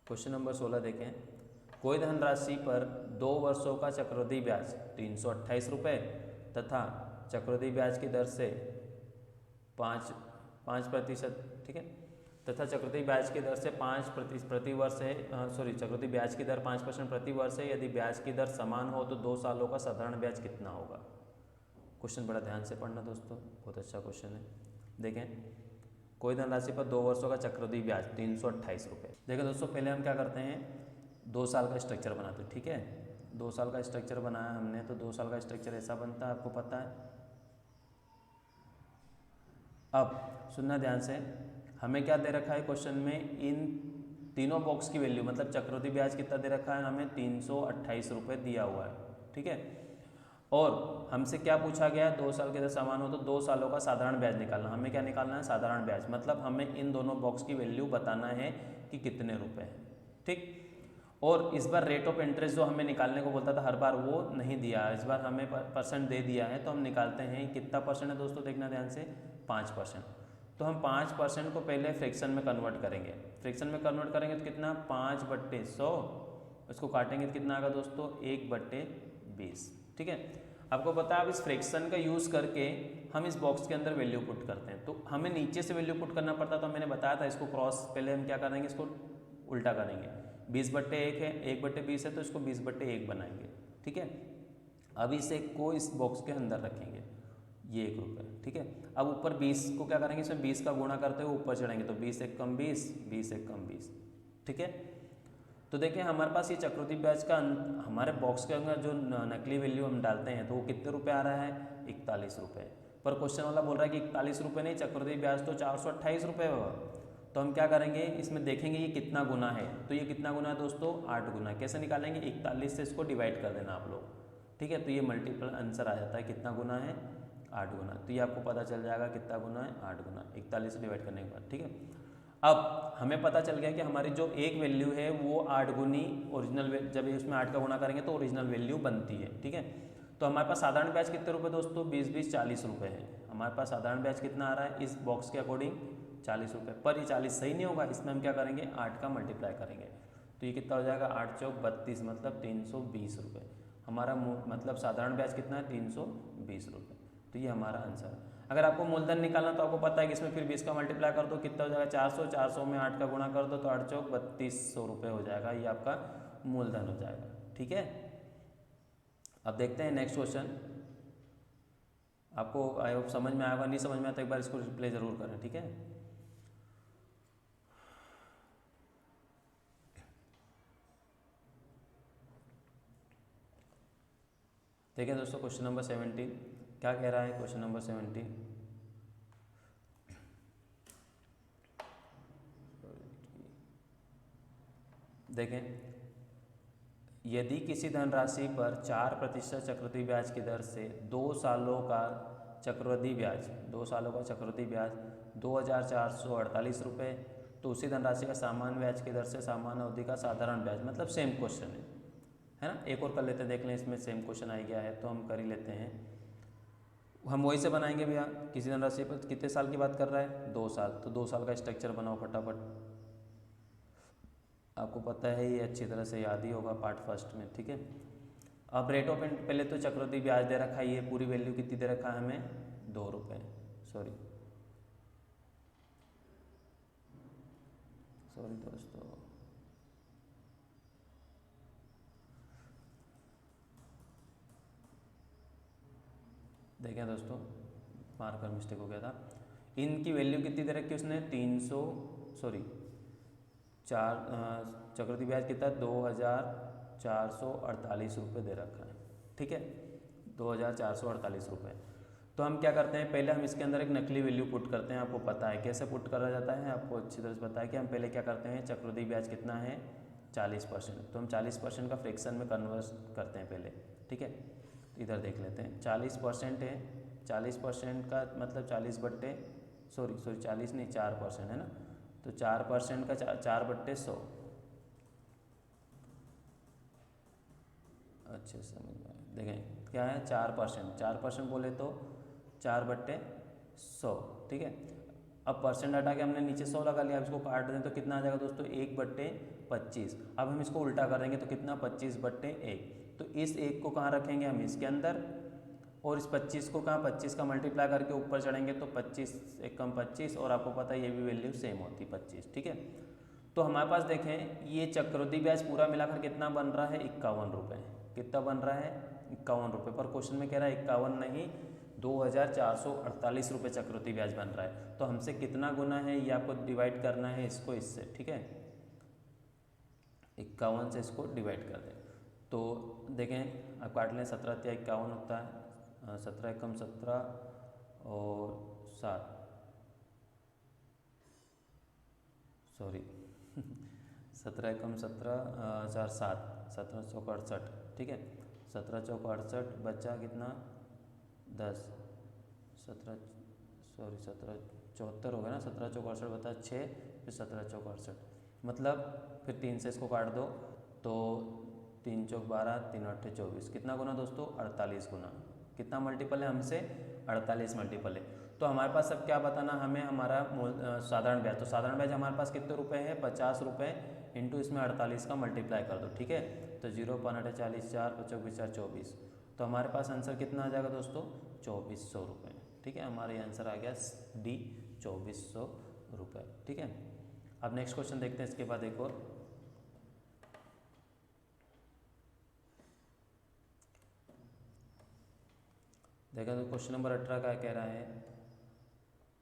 क्वेश्चन नंबर 16 देखें। कोई धनराशि पर 2 वर्षों का चक्रवृद्धि ब्याज 328 रुपये तथा चक्रवृद्धि ब्याज की दर से 5%, ठीक है, तथा चक्रवृद्धि ब्याज की दर से 5% प्रति वर्ष है, चक्रवृद्धि ब्याज की दर 5% प्रति वर्ष है। यदि ब्याज की दर समान हो तो 2 सालों का साधारण ब्याज कितना होगा। क्वेश्चन बड़ा ध्यान से पढ़ना दोस्तों, बहुत अच्छा क्वेश्चन है। देखें, कोई धनराशि पर 2 वर्षों का चक्रवृद्धि ब्याज 328 रुपये। देखें दोस्तों, पहले हम क्या करते हैं, 2 साल का स्ट्रक्चर बनाते हैं, ठीक है। 2 साल का स्ट्रक्चर बनाया हमने, तो 2 साल का स्ट्रक्चर ऐसा बनता है, आपको पता है। अब सुनना ध्यान से, हमें क्या दे रखा है क्वेश्चन में, इन तीनों बॉक्स की वैल्यू, मतलब चक्रवृद्धि ब्याज कितना दे रखा है हमें, 328 रुपये दिया हुआ है, ठीक है। और हमसे क्या पूछा गया, 2 साल के अंदर समान हो तो 2 सालों का साधारण ब्याज निकालना। हमें क्या निकालना है, साधारण ब्याज, मतलब हमें इन दोनों बॉक्स की वैल्यू बताना है कि कितने रुपए हैं, ठीक। और इस बार रेट ऑफ इंटरेस्ट जो हमें निकालने को बोलता था हर बार, वो नहीं दिया है, इस बार हमें परसेंट दे दिया है। तो हम निकालते हैं, कितना परसेंट है दोस्तों, देखना ध्यान से, 5%। तो हम 5% को पहले फ्रैक्शन में कन्वर्ट करेंगे। फ्रैक्शन में कन्वर्ट करेंगे तो कितना, 5/100, इसको काटेंगे तो कितना आएगा दोस्तों, 1/20, ठीक है। आपको पता है, अब इस फ्रैक्शन का यूज़ करके हम इस बॉक्स के अंदर वैल्यू पुट करते हैं। तो हमें नीचे से वैल्यू पुट करना पड़ता, तो मैंने बताया था इसको क्रॉस, पहले हम क्या करेंगे, इसको उल्टा करेंगे। 20/1 है, 1/20 है, तो इसको 20/1 बनाएंगे, ठीक है। अब इस 1 को इस बॉक्स के अंदर रखेंगे, ये 1 रुपये, ठीक है। अब ऊपर 20 को क्या करेंगे, इसमें 20 का गुणा करते हुए ऊपर चढ़ेंगे, तो 20 1 कम 20, 20 1 कम 20, ठीक है। तो देखिए, हमारे पास ये चक्रवृद्धि ब्याज का हमारे बॉक्स के अंदर जो नकली वैल्यू हम डालते हैं, तो वो कितने रुपए आ रहा है, 41 रुपये। पर क्वेश्चन वाला बोल रहा है कि 41 रुपये नहीं, चक्रवृद्धि ब्याज तो 428 रुपये होगा। तो हम क्या करेंगे, इसमें देखेंगे ये कितना गुना है। तो ये कितना गुना है दोस्तों, 8 गुना। कैसे निकालेंगे, 41 से इसको डिवाइड कर देना आप लोग, ठीक है। तो ये मल्टीपल आंसर आ जाता है, कितना गुना है, 8 गुना। तो ये आपको पता चल जाएगा कितना गुना है, 8 गुना, 41 से डिवाइड करने के बाद, ठीक है। अब हमें पता चल गया कि हमारी जो एक वैल्यू है वो 8 गुनी ओरिजिनल, जब इसमें 8 का गुणा करेंगे तो ओरिजिनल वैल्यू बनती है, ठीक है। तो हमारे पास साधारण ब्याज कितने रुपए दोस्तों, 20 20 40 रुपये है। हमारे पास साधारण ब्याज कितना आ रहा है इस बॉक्स के अकॉर्डिंग, 40 रुपये। पर ये 40 सही नहीं होगा, इसमें हम क्या करेंगे, 8 का मल्टीप्लाई करेंगे। तो ये कितना हो जाएगा, 8 चौक 32, मतलब 320 रुपये। हमारा मतलब साधारण ब्याज कितना है, 320 रुपये। तो ये हमारा आंसर है। अगर आपको मूलधन निकालना तो आपको पता है कि इसमें फिर 20 का मल्टीप्लाई कर दो, कितना हो जाएगा, 400, 400 में 8 का गुणा कर दो, तो 8 चौक 3200 रुपये हो जाएगा। ये आपका मूलधन हो जाएगा, ठीक है। अब देखते हैं नेक्स्ट क्वेश्चन। आपको आई होप समझ में आएगा, नहीं समझ में आया तो एक बार इसको रिप्ले जरूर करें, ठीक है। देखिए दोस्तों, क्वेश्चन नंबर 17 क्या कह रहा है। क्वेश्चन नंबर 17, देखें, यदि किसी धनराशि पर 4% चक्रवृद्धि ब्याज की दर से 2 सालों का चक्रवृद्धि ब्याज 2448 रुपये, तो उसी धनराशि का सामान्य ब्याज की दर से सामान्य अवधि का साधारण ब्याज, मतलब सेम क्वेश्चन है ना। एक और कर लेते हैं, देख लें, इसमें सेम क्वेश्चन आ गया है तो हम कर ही लेते हैं। हम वही से बनाएंगे भैया, किसी धनराशि पर कितने साल की बात कर रहा है, 2 साल, तो 2 साल का स्ट्रक्चर बनाओ फटाफट। आपको पता है ये अच्छी तरह से याद ही होगा पार्ट फर्स्ट में, ठीक है। अब रेट ऑफ इंटरेस्ट, पहले तो चक्रवृद्धि ब्याज दे रखा है, ये पूरी वैल्यू कितनी दे रखा है हमें, 2 रुपये, सॉरी दोस्तों, देखें दोस्तों, मार्कर मिस्टेक हो गया था। इनकी वैल्यू कितनी दे रखी है उसने, 300, सॉरी 4, चक्रवृद्धि ब्याज कितना, 2448 रुपये दे रखा है, ठीक है, 2448 रुपये। तो हम क्या करते हैं, पहले हम इसके अंदर एक नकली वैल्यू पुट करते हैं। आपको पता है कैसे पुट करा जाता है, आपको अच्छी तरह से पता है कि हम पहले क्या करते हैं, चक्रवृद्धि ब्याज कितना है 40%, तो हम 40% का फ्रैक्शन में कन्वर्ट करते हैं पहले, ठीक है। इधर देख लेते हैं 40% है, 40% का मतलब 40 नहीं 4% है ना, तो 4% का 4/100 अच्छे से समझ में आए। देखें क्या है 4% बोले तो 4/100, ठीक है। अब परसेंट हटा के हमने नीचे 100 लगा लिया, अब इसको काट दें तो कितना आ जाएगा दोस्तों 1/25। अब हम इसको उल्टा करेंगे तो कितना 25/1। तो इस 1 को कहाँ रखेंगे हम इसके अंदर, और इस 25 को कहाँ 25 का मल्टीप्लाई करके ऊपर चढ़ेंगे तो 25 एकम 25, और आपको पता है ये भी वैल्यू सेम होती 25, ठीक है। तो हमारे पास देखें ये चक्रवृद्धि ब्याज पूरा मिलाकर कितना बन रहा है 51 रुपये। कितना बन रहा है 51 रुपये, पर क्वेश्चन में कह रहा है 51 नहीं 2448 रुपये चक्रवृद्धि ब्याज बन रहा है। तो हमसे कितना गुना है ये आपको डिवाइड करना है इसको इससे, ठीक है। 51 से इसको डिवाइड कर दें तो देखें आप काट लें 17 × 51 होता है, 17 एकम 17 और 7 सॉरी 17 एकम 17 4 7 17 चौक 68, ठीक है। 17 चौक 68 बचा कितना 10 17 सॉरी 17 74 हो गया ना, 17 चौक 68 बता 6 फिर 17 चौक 68 मतलब फिर 3 से इसको काट दो तो 3 चौक 12 3 8 24, कितना गुना दोस्तों 48 गुना। कितना मल्टीपल है हमसे 48 मल्टीपल है। तो हमारे पास अब क्या बताना हमें, हमारा साधारण ब्याज, तो साधारण ब्याज हमारे पास कितने रुपए है 50 रुपये इंटू इसमें 48 का मल्टीप्लाई कर दो, ठीक है। तो 0 5 8 40 4 5 4 24, तो हमारे पास आंसर कितना आ जाएगा दोस्तों 2400 रुपये, ठीक है। हमारा ये आंसर आ गया डी 2400 रुपये, ठीक है। अब नेक्स्ट क्वेश्चन देखते हैं इसके बाद एक और। देखा तो क्वेश्चन नंबर 18 का कह रहा है,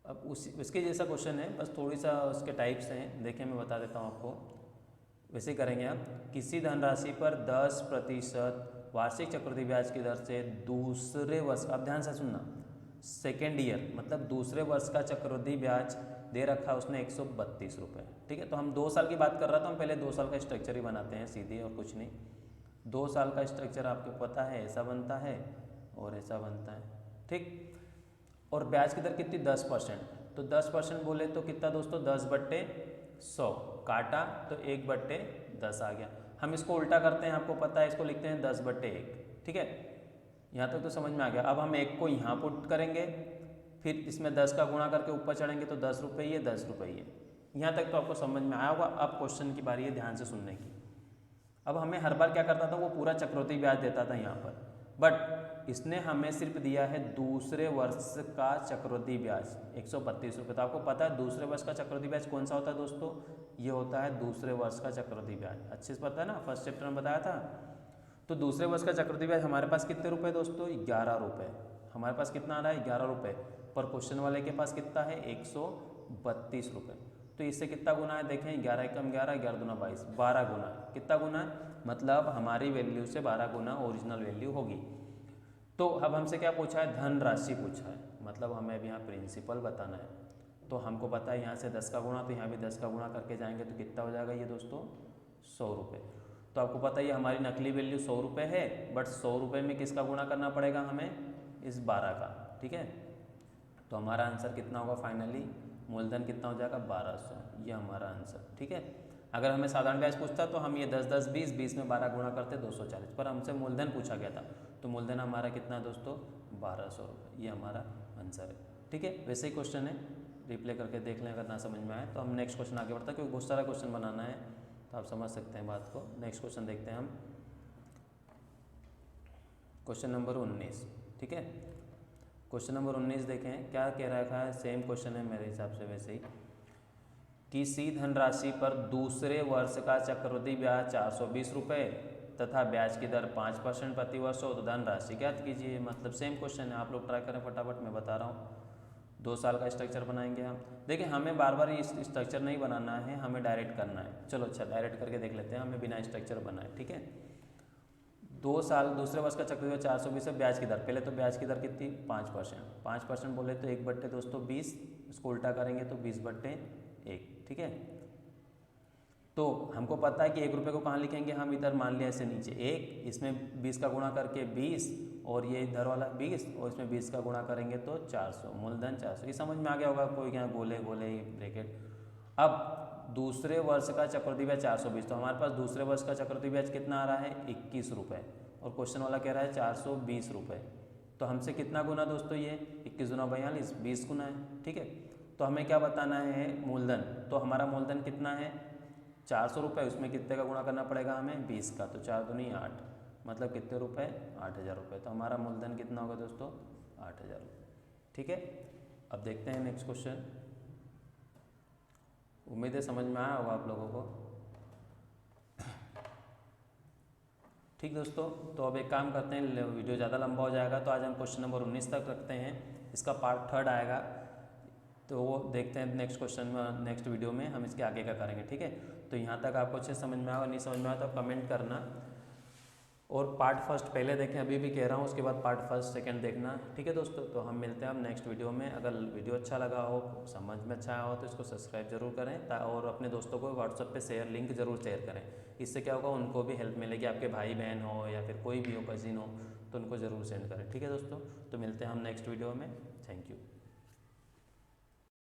अब उसके जैसा क्वेश्चन है बस थोड़ी सा उसके टाइप्स हैं, देखिए मैं बता देता हूँ आपको। वैसे करेंगे आप, किसी धनराशि पर 10% वार्षिक चक्रवृद्धि ब्याज की दर से दूसरे वर्ष, अब ध्यान से सुनना, सेकेंड ईयर मतलब दूसरे वर्ष का चक्रवृद्धि ब्याज दे रखा है उसने 132 रुपये, ठीक है। तो हम 2 साल की बात कर रहा था, हम पहले 2 साल का स्ट्रक्चर ही बनाते हैं सीधे और कुछ नहीं। 2 साल का स्ट्रक्चर आपको पता है ऐसा बनता है और ऐसा बनता है, ठीक। और ब्याज की दर कितनी 10%, तो 10% बोले तो कितना दोस्तों 10/100 काटा तो 1/10 आ गया। हम इसको उल्टा करते हैं, आपको पता है इसको लिखते हैं 10/1, ठीक है। यहाँ तक तो समझ में आ गया। अब हम 1 को यहाँ पुट करेंगे, फिर इसमें 10 का गुणा करके ऊपर चढ़ेंगे तो 10 रुपये 10 रुपये। यहाँ तक तो आपको समझ में आया होगा। अब क्वेश्चन की बारी है ध्यान से सुनने की। अब हमें हर बार क्या करता था, वो पूरा चक्रवृद्धि ब्याज देता था यहाँ पर, बट इसने हमें सिर्फ दिया है दूसरे वर्ष का चक्रवृद्धि ब्याज 132 रुपये। तो आपको पता है दूसरे वर्ष का चक्रवृद्धि ब्याज कौन सा होता है दोस्तों, ये होता है दूसरे वर्ष का चक्रवृद्धि ब्याज। अच्छे से पता है ना, फर्स्ट चैप्टर में बताया था। तो दूसरे वर्ष का चक्रवृद्धि ब्याज हमारे पास कितने रुपए दोस्तों 11 रुपये। हमारे पास कितना आ रहा है 11 रुपये, पर क्वेश्चन वाले के पास कितना है 132 रुपये। तो इससे कितना गुना है देखें, 11 एकम 11 11 दूना 22, 12 गुना। कितना गुना है, मतलब हमारी वैल्यू से 12 गुना ओरिजिनल वैल्यू होगी। तो अब हमसे क्या पूछा है, धन राशि पूछा है, मतलब हमें अभी यहाँ प्रिंसिपल बताना है। तो हमको पता है यहाँ से 10 का गुणा, तो यहाँ भी 10 का गुणा करके जाएंगे तो कितना हो जाएगा ये दोस्तों 100 रुपये। तो आपको पता है ये हमारी नकली वैल्यू 100 रुपये है, बट 100 रुपये में किसका गुणा करना पड़ेगा हमें, इस 12 का, ठीक है। तो हमारा आंसर कितना होगा फाइनली, मूलधन कितना हो जाएगा 1200, ये हमारा आंसर, ठीक है। अगर हमें साधारण ब्याज पूछता तो हम ये 10 10 20 20 में 12 गुणा करते 240, पर हमसे मूलधन पूछा गया था, तो मूलधन हमारा कितना दोस्तों 1200 रुपये, ये हमारा आंसर है, ठीक है। वैसे ही क्वेश्चन है, रिप्ले करके देख लें अगर ना समझ में आए तो हम नेक्स्ट क्वेश्चन आगे बढ़ता है, क्योंकि बहुत सारा क्वेश्चन बनाना है तो आप समझ सकते हैं बात को। नेक्स्ट क्वेश्चन देखते हैं हम, क्वेश्चन नंबर 19, ठीक है। क्वेश्चन नंबर 19 देखें क्या कह रखा है, सेम क्वेश्चन है मेरे हिसाब से वैसे ही। किसी धनराशि पर दूसरे वर्ष का चक्रवृद्धि ब्याज 420 रुपये तथा ब्याज की दर 5% प्रति वर्ष हो तो धनराशि ज्ञात कीजिए। मतलब सेम क्वेश्चन है, आप लोग ट्राई करें फटाफट, मैं बता रहा हूँ। 2 साल का स्ट्रक्चर बनाएंगे हम। देखिए हमें बार बार ये स्ट्रक्चर नहीं बनाना है, हमें डायरेक्ट करना है। चलो अच्छा डायरेक्ट करके देख लेते हैं, हमें बिना स्ट्रक्चर बनाए, ठीक है। 2 साल दूसरे वर्ष का चक्रवृद्धि 420 है, ब्याज की दर, पहले तो ब्याज की दर कितनी 5%, 5% बोले तो 1/, दोस्तों 20, इसको उल्टा करेंगे तो 20/1, ठीक है। तो हमको पता है कि 1 रुपये को कहाँ लिखेंगे हम, इधर मान लिया ऐसे नीचे 1, इसमें 20 का गुणा करके 20, और ये इधर वाला 20, और इसमें 20 का गुणा करेंगे तो 400, मूलधन 400। ये समझ में आ गया होगा, कोई क्या गोले गोले ब्रैकेट। अब दूसरे वर्ष का चक्रवृद्धि ब्याज 420, तो हमारे पास दूसरे वर्ष का चक्रवृद्धि ब्याज कितना आ रहा है 21 रुपये, और क्वेश्चन वाला कह रहा है 420 रुपये। तो हमसे कितना गुना दोस्तों, ये 21 गुना 42, 20 गुना है, ठीक है। तो हमें क्या बताना है, मूलधन। तो हमारा मूलधन कितना है 400 रुपये, उसमें कितने का गुणा करना पड़ेगा हमें 20 का, तो 4 दूनी 8, मतलब कितने रुपए 8000 रुपये। तो हमारा मूलधन कितना होगा दोस्तों 8000 रुपये, ठीक है। अब देखते हैं नेक्स्ट क्वेश्चन। उम्मीद है समझ में आया होगा आप लोगों को, ठीक दोस्तों। तो अब एक काम करते हैं, वीडियो ज़्यादा लंबा हो जाएगा, तो आज हम क्वेश्चन नंबर 19 तक रखते हैं, इसका पार्ट 3 आएगा, तो वो देखते हैं नेक्स्ट क्वेश्चन में, नेक्स्ट वीडियो में हम इसके आगे का करेंगे, ठीक है। तो यहाँ तक आपको अच्छे समझ में आया, नहीं समझ में आया तो कमेंट करना, और पार्ट फर्स्ट पहले देखें, अभी भी कह रहा हूँ, उसके बाद पार्ट फर्स्ट सेकंड देखना, ठीक है दोस्तों। तो हम मिलते हैं अब नेक्स्ट वीडियो में। अगर वीडियो अच्छा लगा हो, समझ में अच्छा आया हो, तो इसको सब्सक्राइब जरूर करें, और अपने दोस्तों को व्हाट्सएप पे लिंक जरूर शेयर करें। इससे क्या होगा, उनको भी हेल्प मिलेगी, आपके भाई बहन हो या फिर कोई भी हो, कजिन हो, तो उनको ज़रूर सेंड करें, ठीक है दोस्तों। तो मिलते हैं हम नेक्स्ट वीडियो में, थैंक यू।